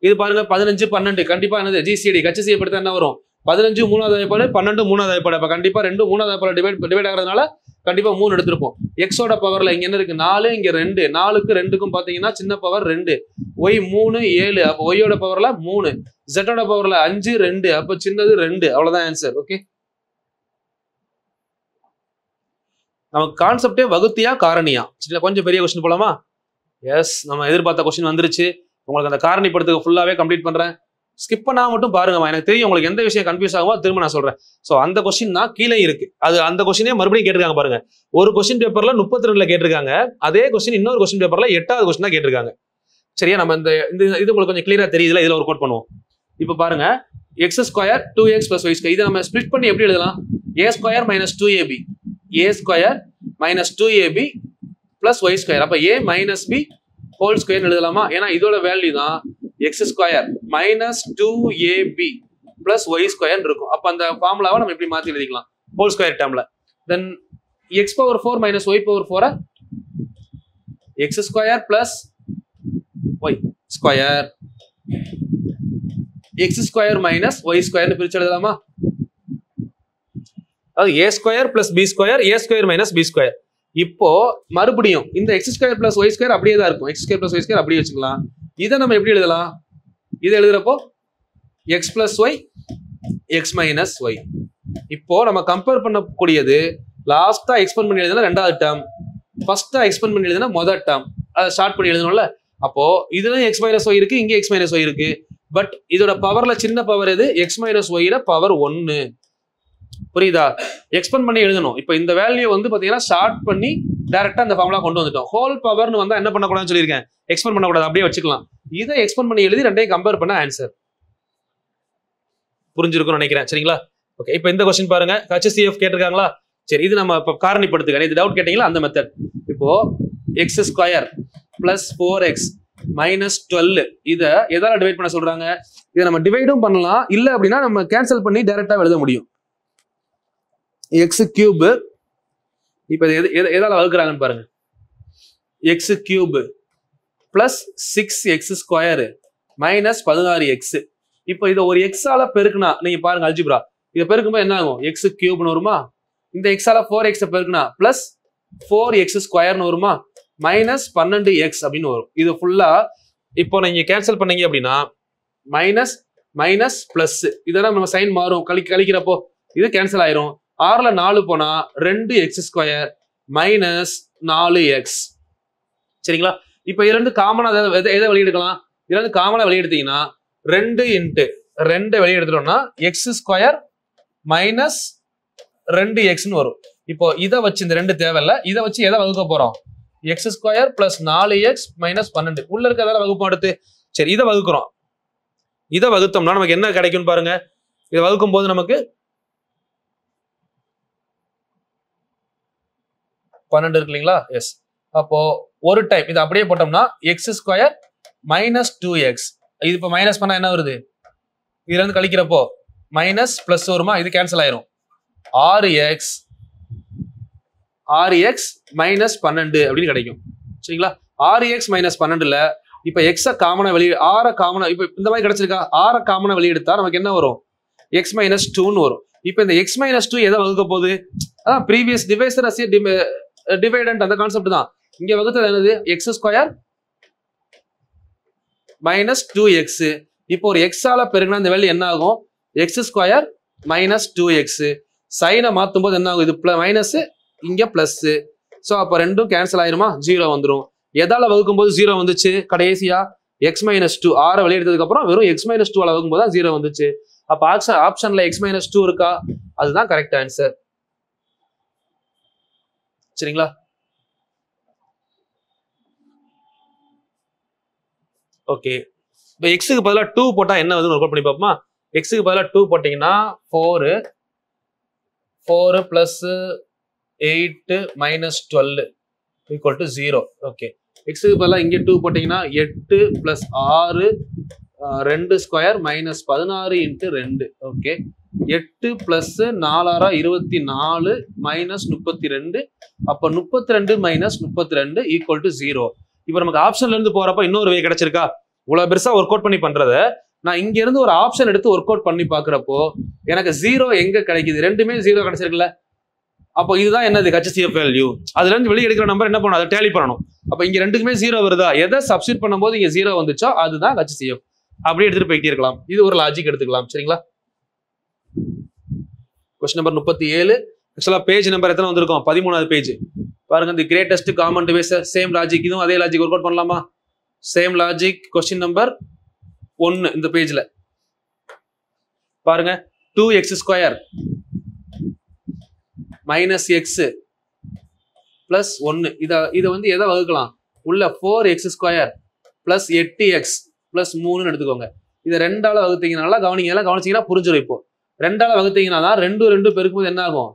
இது பாருங்க 15, 12 கண்டிப்பா என்னது GCD HCF எடுத்தா என்ன வரும்? 15 3வது வாய்ப்பாடு, 12 3வது வாய்ப்பாடு. அப்ப கண்டிப்பா 2 3வது வாய்ப்பாடு டிவைட் ஆகிறதுனால கண்டிப்பா 3 எடுத்திருப்போம். எக்ஸோட பவர்ல இங்க என்ன இருக்கு 4, இங்க 2. 4க்கு 2க்கும் பாத்தீங்கன்னா சின்ன பவர் 2. y 3 7. அப்ப y யோட பவர்ல 3. z ஓட பவர்ல 5 2. அப்ப சின்னது 2. அவ்வளவுதான் ஆன்சர். ஓகே, நமக்கு கான்செப்டே வகுத்தியா காரணியா? கொஞ்சம் பெரிய கொஸ்டின் போலாமா? எஸ், நம்ம எதிர்பார்த்த கொஸ்டின் வந்துருச்சு. உங்களுக்கு அந்த காரணி படத்துக்கு ஃபுல்லாவே கம்ப்ளீட் பண்றேன். ஸ்கிப் பண்ணா மட்டும் பாருங்கம்மா. எனக்கு தெரியும் உங்களுக்கு எந்த விஷயம் கன்ஃபியூஸ் ஆகுமோ திரும்ப நான் சொல்றேன். சோ அந்த கொஸ்டின் தான் கீழே இருக்கு. அது அந்த கொஸ்டினே மறுபடியும் கேட்டிருக்காங்க பாருங்க. ஒரு கொஸ்டின் பேப்பர்ல 32ல கேட்டிருக்காங்க. அதே கொஸ்டின் இன்னொரு கொஸ்டின் பேப்பர்ல 8வது கொஸ்டின் தான் கேட்டிருக்காங்க. சரியா? நம்ம இந்த இது உங்களுக்கு கொஞ்சம் கிளியரா தெரியுதுல, இதுல ஒர்க் அவுட் பண்ணுவோம். இப்ப பாருங்க x² 2x + y². இதை நம்ம ஸ்ப்ளிட் பண்ணி எப்படி எழுதலாம்? a² - 2ab, a² - 2ab + y². அப்ப a - b ஹோல் ஸ்கொயர் எழுதலாமா? ஏன்னா இதோட வேல்யூ தான் x² - 2ab + y² இருக்கும். அப்ப அந்த ஃபார்முலாவை நம்ம எப்படி மாத்தி எழுதிக்கலாம்? Whole square டேர்ம்ல. தென் x⁴ - y⁴ x² + y², x² - y² பிரிச்சு எழுதலாமா? அது a² + b², a² - b². இப்போ மறுபடியும் இந்த x² + y² அப்படியே தான் இருக்கும். x² + y² அப்படியே வச்சுக்கலாம். இதை நம்ம எப்படி எழுதலாம்? இதை எழுதுறப்போ x + y, x - y. இப்போ நம்ம கம்பேர் பண்ணக்கூடியது லாஸ்டா எக்ஸ்பெண்ட் பண்ணி எழுதுனா 2வது டேர்ம், ஃபர்ஸ்டா எக்ஸ்பெண்ட் பண்ணி எழுதுனா முதல் டேர்ம். அதை ஸ்டார்ட் பண்ணி எழுதணும்ல. அப்போ இதுல x - y இருக்கு, இங்க x - y இருக்கு. பட் இதோட பவர்ல சின்ன பவர் எது? x - y power 1. புரியுதா? எக்ஸ்பெண்ட் பண்ணி எழுதணும். இப்போ இந்த வேல்யூ வந்து பாத்தீங்கன்னா ஸ்டார்ட் பண்ணி டைரக்டா அந்த ஃபார்முலா கொண்டு வந்துட்டோம். ஹோல் பவர்னு வந்தா என்ன பண்ணக்கூடாதுன்னு சொல்லியிருக்கேன்? எக்ஸ்பெண்ட் பண்ணக்கூடாது, அப்படியே வச்சுக்கலாம். இதை எக்ஸ்பெண்ட் பண்ணி எழுதி ரெண்டையும் கம்பேர் பண்ண ஆன்சர். புரிஞ்சிருக்கும்னு நினைக்கிறேன். சரிங்களா? ஓகே, இப்போ இந்த கொஸ்டின் பாருங்க, HCF கேட்டிருக்காங்களா? சரி, இது நம்ம இப்போ காரணிப்படுத்துக்க, இது டவுட் கேட்டீங்களா அந்த மெத்தட். இப்போ X square plus 4x minus 12 இதை எதால டிவைட் பண்ண சொல்றாங்க? இதை நம்ம டிவைடும் பண்ணலாம், இல்லை அப்படின்னா நம்ம கேன்சல் பண்ணி டைரக்டா எழுத முடியும். எக்ஸ் கியூப், இப்போ எதால வகுக்கிறாங்கன்னு பாருங்க. X cube plus 6x square minus 16x. இப்போ இதை ஒரு எக்ஸால பெருக்குனா நீங்க பாருங்க அல்ஜிப்ரா, இதை பெருக்கும்போது என்ன ஆகும்? எக்ஸ் கியூப்னு வருமா? இந்த எக்ஸால 4x பெருக்குனா பிளஸ் 4x ஸ்கொயர்னு வருமா? மைனஸ் 12x அப்படின்னு வரும். இது ஃபுல்லா இப்போ நீங்க கேன்சல் பண்ணீங்க அப்படின்னா மைனஸ் மைனஸ் பிளஸ், இதெல்லாம் நம்ம சைன் மாறும் கழிக்கிறப்போ இது கேன்சல் ஆயிரும். 6ல 4 போனா 2x ஸ்கொயர் மைனஸ் 4x. சரிங்களா? இப்போ இதுல இருந்து காமனா எதை வெளியெடுக்கலாம்? இதுல இருந்து காமனா வெளியெடுத்தீங்கன்னா 2 இன்ட்டு 2 வெளியெடுத்துட்டோம்னா எக்ஸ் ஸ்கொயர் மைனஸ் 2xன்னு வரும். இப்போ இதை வச்சு இந்த 2 தேவையில்ல, இதை வச்சு எதை வகுக்க போறோம்? X square plus 4x minus 12 உள்ள இருக்க எதாவது வகுப்போம் அடுத்து. சரி, இதை வகுக்கிறோம். இதை வகுத்தோம்னா நமக்கு என்ன கிடைக்கும் பாருங்க. இதை வகுக்கும் போது நமக்கு 12 இருக்கு இல்லைங்களா? எஸ். அப்போ ஒரு டைம் இது அப்படியே போட்டோம்னா எக்ஸ் ஸ்கொயர் மைனஸ் 2x. இது இப்போ மைனஸ் பண்ணா என்ன வருது? இதுல இருந்து கழிக்கிறப்போ மைனஸ் பிளஸ் வருமா? இது கேன்சல் ஆயிரும். 6x மைனஸ் 12 அப்படின்னு கிடைக்கும். சரிங்களா? 6x மைனஸ் 12ல இப்ப எக்ஸ காமனா வெளியே 6 காமனா இப்ப இந்த மாதிரி கிடைச்சிருக்கா? 6 காமனா வெளியெடுத்தா நமக்கு என்ன வரும்? எக்ஸ் மைனஸ் 2ன்னு வரும். இப்ப இந்த எக்ஸ் மைனஸ் 2 எதை வகுக்க போகுது? அதான் ப்ரீவியஸ் டிவைசர் அஸ் டிவைடன்ட் அந்த கான்செப்ட் தான். இங்க வகுத்தது என்னது? X square minus 2x. இப்போ ஒரு எக்ஸால பெருக்கினா இந்த வேல்யூ என்ன ஆகும்? X square minus 2x. சைனை மாத்தும் போது என்ன ஆகும்? இது மைனஸ், இங்க பிளஸ். ஸோ அப்போ ரெண்டும் கேன்சல் ஆயிருமா? 0 வந்துடும். எதால வகுக்கும் போது 0 வந்துச்சு? கடைசியா எக்ஸ் மைனஸ் 2 6 வெளியெடுத்ததுக்கு அப்புறம் வெறும் எக்ஸ் மைனஸ் 2 வகுக்கும் போது தான் 0 வந்துச்சு. அப்ப ஆப்ஷன்ல எக்ஸ் மைனஸ் 2 இருக்கா? அதுதான் கரெக்ட் ஆன்சர். சரிங்களா? ஓகே, இப்போ எக்ஸுக்கு பதிலாக 2 போட்டா என்ன வந்து ஒர்க் பண்ணி பார்ப்போமா? எக்ஸுக்கு பதிலாக 2 போட்டீங்கன்னா 4 plus 8 minus 12 equal to 0. Okay, எக்ஸுக்கு பதிலாக இங்கே 2 போட்டீங்கன்னா 8 plus 6 2 square minus 16 into 2. Okay, 8 plus 4 24 minus 32. அப்போ 32 மைனஸ் 32 ஈக்குவல் டு 0. இப்போ நமக்கு ஆப்ஷன்ல இருந்து போறப்ப இன்னொரு வே கிடைச்சிருக்கா? இவ்வளவு பெருசா ஒர்க் அவுட் பண்ணி பண்றத நான் இங்க இருந்து ஒரு ஆப்ஷன் எடுத்து ஒர்க் அவுட் பண்ணி பாக்குறப்போ எனக்கு 0 எங்க கிடைக்குது? ரெண்டுமே 0 கிடைச்சிருக்குல்ல. அப்போ இதுதான் என்னது? HCF value. அதுல இருந்து வெளியே எடுக்கிற நம்பர் என்ன பண்ணணும்? அதை டேலி பண்ணணும். அப்ப இங்க ரெண்டுக்குமே 0 வருதா? எதை சப்ஸ்டிட் பண்ணும்போது இங்க 0 வந்துச்சோ அதுதான் HCF. அப்படியே எடுத்துட்டு போயிட்டே இருக்கலாம். இது ஒரு லாஜிக் எடுத்துக்கலாம். சரிங்களா? Question number 37. ஆக்சுவலா பேஜ் நம்பர் எத்தனை வந்திருக்கும்? 13வது பேஜ். பாருங்க, the greatest common divisor. Same logic, இதுவும் அதே லாஜிக் ஒர்க் அவுட் பண்ணலாமா? Same logic. கொஸ்டின் நம்பர் 1 இந்த பேஜ்ல பாருங்க. 2x square minus X plus 1. இதை வந்து எதை வகுக்கலாம்? உள்ள 4x square plus 8x plus 3 எடுத்துக்கோங்க. இதை 2ஆல வகுத்தீங்கன்னா கவனிச்சீங்கன்னா புரிஞ்சிடும். இப்போ 2ஆல வகுத்தீங்கன்னா 2 பெருக்கும்போது என்ன ஆகும்?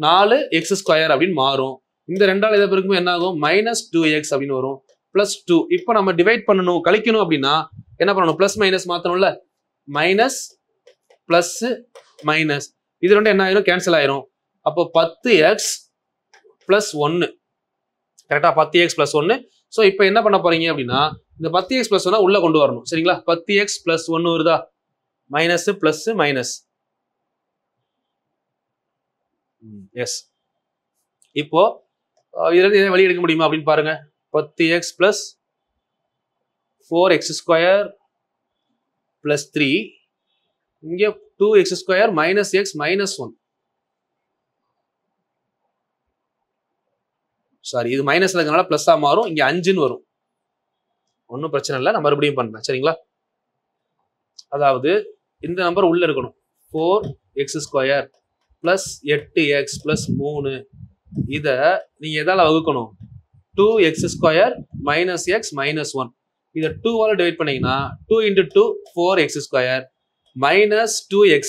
4x ஸ்கொயர் அப்படின்னு மாறும். இந்த 2ஆல இதை பெருக்கும்போது என்ன ஆகும்? மைனஸ் 2x அப்படின்னு வரும். பிளஸ் 2. இப்போ நம்ம டிவைட் பண்ணணும், கழிக்கணும் அப்படின்னா என்ன பண்ணணும்? பிளஸ் மைனஸ் மாத்தணும்ல. மைனஸ் பிளஸ் மைனஸ் இது ரெண்டும் என்ன ஆயிரும்? கேன்சல் ஆயிரும். அப்போ 10x பிளஸ் 1. கரெக்டா? 10x plus 1. ஸோ இப்போ என்ன பண்ண போறீங்க அப்படின்னா இந்த 10x பிளஸ் 1 உள்ள கொண்டு வரணும். சரிங்களா? 10x பிளஸ் 1 வருதா? Minus plus minus. எஸ். இப்போ இதுல இதை வெளியே எடுக்க முடியுமா அப்படின்னு பாருங்க. 10x plus 4x square plus 3. இங்க 2x square minus x minus 1. Sorry, இது மைனஸ்ல இருக்கனால பிளஸ்ஸா மாறும். இங்க 5ன்னு வரும். ஒன்றும் பிரச்சனை இல்லை, நான் மறுபடியும் பண்றேன். சரிங்களா? அதாவது இந்த நம்பர் உள்ள இருக்கணும். 4x square plus 8x plus 3. இதை நீங்க எதால வகுக்கணும்? 2x square minus X minus 1. இதை 2ஆல டிவைட் பண்ணீங்கன்னா 2 into 2 4x square minus 2x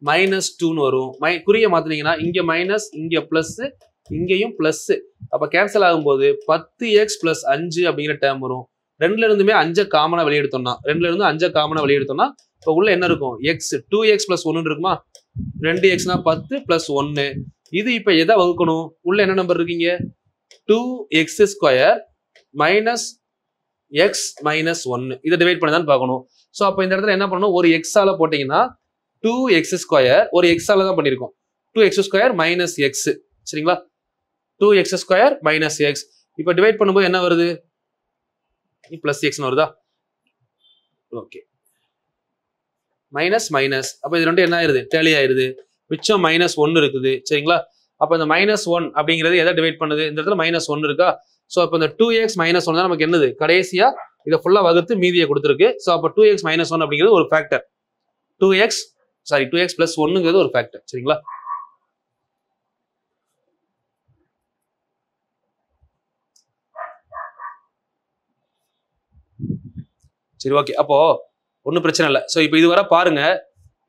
-2ன்னு வரும். குறிய மாத்தினீங்கன்னா இங்க மைனஸ், இங்க பிளஸ், இங்கேயும் பிளஸ். அப்ப கேன்சல் ஆகும்போது 10x + 5 அப்படிங்கிற டேர்ம் வரும். ரெண்டுல இருந்துமே 5 காமனா வெளியெடுத்தோம்னா, ரெண்டுல இருந்து 5 காமனா வெளியெடுத்தோம்னா இப்போ உள்ள என்ன இருக்கும்? x 2x + 1 இருக்குமா? 2xனா 10 + 1. இது இப்ப எதை வகுக்கணும்? உள்ள என்ன நம்பர் இருக்கீங்க? 2x² - x - 1. இதை டிவைட் பண்ணி தான் பார்க்கணும். ஸோ அப்போ இந்த இடத்துல என்ன பண்ணணும்? ஒரு x ஆல போட்டீங்கன்னா 2x², ஒரு x ஆல தான் பண்ணியிருக்கோம். 2x² - x. சரிங்களா? 2x² - x. இப்போ டிவைட் பண்ணும்போது என்ன வருது? பிளஸ் எக்ஸ்னு வருதா? ஓகே. Minus minus. அப்போ இது ரெண்டும் என்ன ஆயிருது? டேலி ஆயிருது. மிச்சம் -1 இருக்குது. சரிங்களா? அப்போ இந்த -1 அப்படிங்கிறது எதை டிவைட் பண்ணுது? இந்த இடத்துல -1 இருக்கா? ஸோ அப்போ இந்த 2x - 1 தான் நமக்கு என்னது? கடைசியா இதை ஃபுல்லா வகுத்து மீதியை கொடுத்துருக்கு. ஸோ அப்போ 2x - 1 அப்படிங்கிறது ஒரு ஃபேக்டர். 2x + 1ங்கிறது ஒரு ஃபேக்டர். சரிங்களா? சரி, ஓகே. அப்போ ஒன்றும் பிரச்சனை இல்லை. ஸோ இப்போ இதுவரை பாருங்க.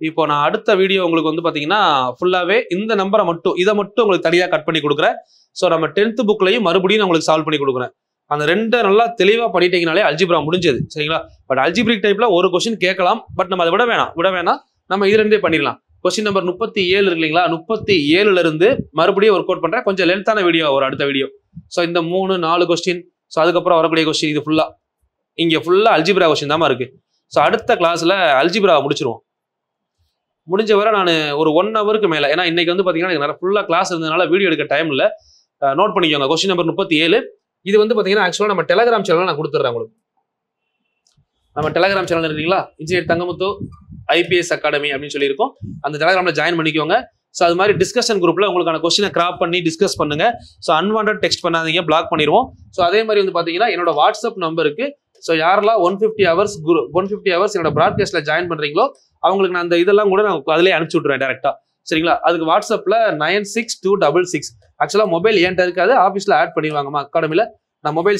இப்போ நான் அடுத்த வீடியோ உங்களுக்கு வந்து பார்த்தீங்கன்னா ஃபுல்லாகவே இந்த நம்பரை மட்டும், இதை மட்டும் உங்களுக்கு தனியாக கட் பண்ணி கொடுக்குறேன். ஸோ நம்ம 10th புக்லையும் மறுபடியும் நான் உங்களுக்கு சால்வ் பண்ணி கொடுக்குறேன். அந்த ரெண்டை நல்லா தெளிவாக பண்ணிட்டீங்கனாலே அல்ஜிப்ரா முடிஞ்சது. சரிங்களா? பட் அல்ஜிப்ரிக் டைப்ல ஒரு கொஸ்டின் கேட்கலாம். பட் நம்ம அதை விட வேணாம். நம்ம இது ரெண்டே பண்ணிடலாம். கொஸ்டின் நம்பர் 37 இருக்கு இல்லைங்களா? 37ல இருந்து மறுபடியும் ஒர்க் அவுட் பண்றேன். கொஞ்சம் லென்த்தான வீடியோ ஒரு அடுத்த வீடியோ. ஸோ இந்த 3-4 கொஸ்டின், ஸோ அதுக்கப்புறம் வரக்கூடிய கொஸ்டின், இது ஃபுல்லா இங்க ஃபுல்லா அல்ஜிப்ரா கொஸ்டின் தான் இருக்கு. ஸோ அடுத்த கிளாஸ்ல அல்ஜிப்ரா முடிச்சிருவோம். முடிஞ்ச வரை நான் ஒரு 1 ஹவருக்கு மேல, ஏன்னா இன்னைக்கு வந்து பாத்தீங்கன்னா எனக்கு ஃபுல்லா கிளாஸ் இருந்ததுனால வீடியோ எடுக்க டைம் இல்லை. நோட் பண்ணிக்கோங்க. Question number 37. இது வந்து பாத்தீங்கன்னா ஆக்சுவலா நம்ம டெலகிராம் சேனல் நான் கொடுத்துட்றேன் உங்களுக்கு. நம்ம டெலகிராம் சேனல் இருக்கீங்களா? இன்ஜினியர் தங்கமுத்து IPS அகாடமி அப்படின்னு சொல்லியிருக்கோம். அந்த டெலகிராம்ல ஜாயின் பண்ணிக்கோங்க. ஸோ அது மாதிரி டிஸ்கஷன் குரூப்ல உங்களுக்கான கொஸ்டினை கிராப் பண்ணி டிஸ்கஸ் பண்ணுங்க. ஸோ அன்வான்ட் டெக்ஸ்ட் பண்ணாதீங்க, பிளாக் பண்ணிடுவோம். ஸோ அதே மாதிரி வந்து பாத்தீங்கன்னா என்னோட வாட்ஸ்அப் நம்பருக்கு, ஸோ யாரெல்லாம் 150 ஹவர்ஸ் என்னோட ப்ராட்காஸ்ட்ல ஜாயின் பண்றீங்களோ அவங்களுக்கு நான் அந்த இதெல்லாம் கூட நான் அதிலே அனுப்பிச்சு விட்டுறேன் டேரக்டா. சரிங்களா? அதுக்கு வாட்ஸ்அப்ல 96266. ஆக்சுவலா மொபைல் ஏன்ட்ட இருக்காது, ஆஃபீஸ்ல ஆட் பண்ணிடுவாங்கம்மா அகாடமில. நான் மொபைல்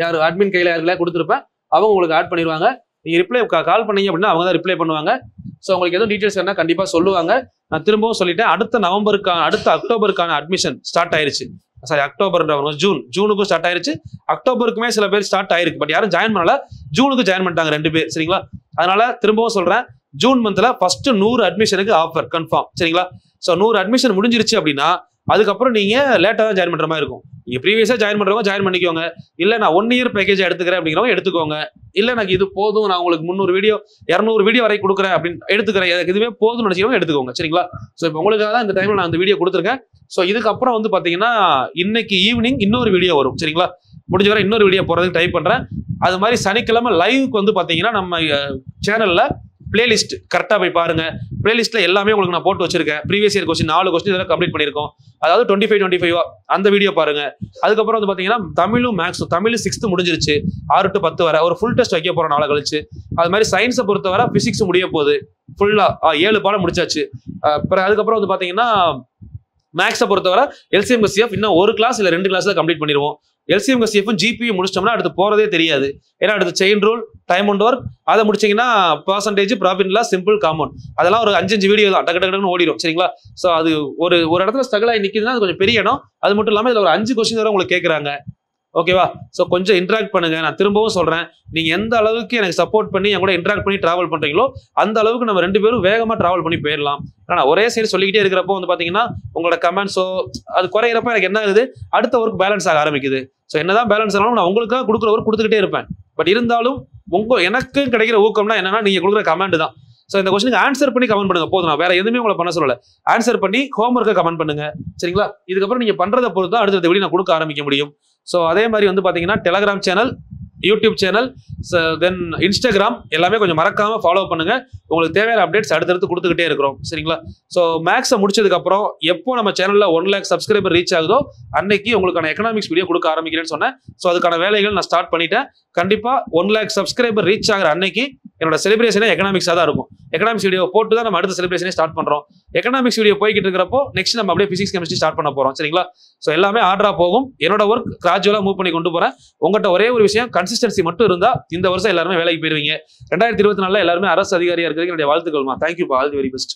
யார் அட்மின் கையில யாருக்கெல்லாம் கொடுத்துருப்பேன், அவங்க உங்களுக்கு ஆட் பண்ணிடுவாங்க. நீங்க ரிப்ளை கால் பண்ணீங்க அப்படின்னா அவங்க தான் ரிப்ளை பண்ணுவாங்க. ஸோ உங்களுக்கு எதுவும் டீடைல்ஸ் வேணா கண்டிப்பா சொல்லுவாங்க. நான் திரும்பவும் சொல்லிட்டேன், அடுத்த அக்டோபருக்கான அட்மிஷன் ஸ்டார்ட் ஆயிருச்சு. சாரி, ஜூனுக்கும் ஸ்டார்ட் ஆயிருச்சு. அக்டோபருக்குமே சில பேர் ஸ்டார்ட் ஆயிருக்கு. பட் யாரும் ஜாயின் பண்ணல. ஜூனுக்கு ஜாயின் பண்ணிட்டாங்க 2 பேர். சரிங்களா? அதனால திரும்பவும் சொல்றேன், ஜூன் மந்த்ல ஃபர்ஸ்ட் 100 அட்மிஷனுக்கு ஆஃபர் கன்ஃபார்ம். சரிங்களா? ஸோ 100 அட்மிஷன் முடிஞ்சிருச்சு அப்படின்னா அதுக்கப்புறம் நீங்க லேட்டா தான் ஜாயின் பண்ற மாதிரி இருக்கும். நீங்க ப்ரீவியஸா ஜாயின் பண்றவங்க ஜாயின் பண்ணிக்கோங்க. இல்ல நான் 1 இயர் பேக்கேஜ் எடுத்துக்கிறேன் அப்படிங்கிறவங்க எடுத்துக்கோங்க. இல்ல எனக்கு இது போதும், நான் உங்களுக்கு 300 வீடியோ 200 வீடியோ வரை கொடுக்குறேன் அப்படின்னு எடுத்துக்கிறேன், எனக்கு இதுவே போதும்னு நினைச்சவங்க எடுத்துக்கோங்க. சரிங்களா? ஸோ இப்போ உங்களுக்காக தான் இந்த டைம்ல நான் இந்த வீடியோ கொடுத்துருக்கேன். ஸோ இதுக்கப்புறம் வந்து பாத்தீங்கன்னா இன்னைக்கு ஈவினிங் இன்னொரு வீடியோ வரும். சரிங்களா? முடிஞ்ச வரை இன்னொரு வீடியோ போறதுக்கு ட்ரை பண்றேன். அது மாதிரி சனிக்கிழமை லைவுக்கு வந்து பாத்தீங்கன்னா நம்ம சேனல்ல பிளேலிஸ்ட் கரெக்டா போய் பாருங்க. பிளேலிஸ்ட்ல எல்லாமே உங்களுக்கு நான் போட்டு வச்சிருக்கேன். ப்ரீவியஸ் இயர் கொஸ்டின் 4 கொஸ்டின் இதெல்லாம் கம்ப்ளீட் பண்ணிருக்கோம். அதாவது 25 அந்த வீடியோ பாருங்க. அதுக்கப்புறம் வந்து பாத்தீங்கன்னா தமிழும் மேக்ஸும், தமிழ் 6th முடிஞ்சிருச்சு, 6 to 10 வரை ஒரு ஃபுல் டெஸ்ட் வைக்க போறோம் நாளை கழிச்சு. அது மாதிரி சயின்ஸை பொறுத்தவரை பிசிக்ஸ் முடிய போகுது, ஃபுல்லா 7 பாடம் முடிச்சாச்சு. அதுக்கப்புறம் வந்து பாத்தீங்கன்னா மேக்ஸை பொறுத்தவரை LCM CF இன்னும் ஒரு கிளாஸ் இல்ல 2 கிளாஸ்ல கம்ப்ளீட் பண்ணிடுவோம். LCM CF GPU முடிச்சிட்டோம்னா அடுத்து போறதே தெரியாது. ஏன்னா அடுத்து chain rule, time and work, அதை முடிச்சீங்கன்னா percentage, profit loss, simple, common, அதெல்லாம் ஒரு 5 வீடியோ தான் டக்கு டக்குன்னு ஓடிடும். சரிங்களா? ஸோ அது ஒரு இடத்துல ஸ்ட்ரகிள் ஆகி நிற்கிதுன்னா அது கொஞ்சம் பெரிய இடம். அது மட்டும் இல்லாமல் இதில் ஒரு 5 கொஸ்டின் வரை உங்களுக்கு கேட்குறாங்க. ஓகேவா? ஸோ கொஞ்சம் இன்ட்ராக்ட் பண்ணுங்க. நான் திரும்பவும் சொல்றேன், நீங்க எந்த அளவுக்கு எனக்கு சப்போர்ட் பண்ணி என் கூட இன்ட்ராக்ட் பண்ணி டிராவல் பண்றீங்களோ அந்த அளவுக்கு நம்ம 2 பேரும் வேகமா டிராவல் பண்ணி போயிடலாம். ஆனா ஒரே சைடு சொல்லிக்கிட்டே இருக்கிறப்போ வந்து பாத்தீங்கன்னா உங்களோட கமெண்ட்ஸோ அது குறையிறப்ப எனக்கு என்ன ஆகுது, அடுத்த ஒர்க் பேலன்ஸ் ஆக ஆரம்பிக்குது. ஸோ என்னதான் பேலன்ஸ் ஆனாலும் நான் உங்களுக்காக கொடுக்குற ஒர்க் கொடுத்துக்கிட்டே இருப்பேன். பட் இருந்தாலும் எனக்கு கிடைக்கிற ஊக்கம்னா என்னன்னா நீங்க கொடுக்குற கமெண்ட் தான். ஸோ இந்த கொஸ்டினுக்கு ஆன்சர் பண்ணி கமெண்ட் பண்ணுங்க போதும். நான் வேற எதுவுமே உங்களை பண்ண சொல்லல. ஆன்சர் பண்ணி ஹோம்ஒர்க்கை கமெண்ட் பண்ணுங்க. சரிங்களா? இதுக்கப்புறம் நீங்க பண்றதை பொறுத்து தான் அடுத்த வீடியோ நான் கொடுக்க ஆரம்பிக்க முடியும். ஸோ அதே மாதிரி வந்து பாத்தீங்கன்னா டெலகிராம் சேனல், யூடியூப் சேனல், தென் இன்ஸ்டாகிராம் எல்லாமே கொஞ்சம் மறக்காம ஃபாலோ பண்ணுங்க. உங்களுக்கு தேவையான அப்டேட்ஸ் அடுத்தடுத்து கொடுத்துக்கிட்டே இருக்கிறோம். சரிங்களா? ஸோ மேக்ஸை முடிச்சதுக்கு அப்புறம் எப்போ நம்ம சேனல்ல 1 lakh சப்ஸ்கிரைபர் ரீச் ஆகுதோ அன்னைக்கு உங்களுக்கான எக்கனாமிக்ஸ் வீடியோ கொடுக்க ஆரம்பிக்கிறேன்னு சொன்னேன். ஸோ அதுக்கான வேலைகள் நான் ஸ்டார்ட் பண்ணிட்டேன். கண்டிப்பா 1 lakh சப்ஸ்கிரைபர் ரீச் ஆகிற அன்னைக்கு என்னோட செலிப்ரேஷனே எக்கனாமிக்ஸாக தான் இருக்கும். எக்கனாமிக்ஸ் வீடியோ போட்டு தான் நம்ம அடுத்த செலிப்ரேஷனே ஸ்டார்ட் பண்றோம். எக்கனாமிக்ஸ் வீடியோ போய்கிட்டு இருக்கிறப்போ நெக்ஸ்ட் நம்ம அப்படியே பிசிக்ஸ் கெமிஸ்ட்ரி ஸ்டார்ட் பண்ண போறோம். சரிங்களா? ஸோ எல்லாமே ஆர்டரா போகும். என்னோட ஒர்க் கிராஜுவலா மூவ் பண்ணி கொண்டு போறேன். உங்கள்கிட்ட ஒரே ஒரு விஷயம், கன்சிஸ்டன்சி மட்டும் இருந்தா இந்த வருஷம் எல்லாருமே வேலைக்கு போயிருவீங்க. 2024 எல்லாருமே அரசு அதிகாரியா இருக்கிறதுக்கு என்னுடைய வாழ்த்துக்கள்மா. Thank you, all the very best.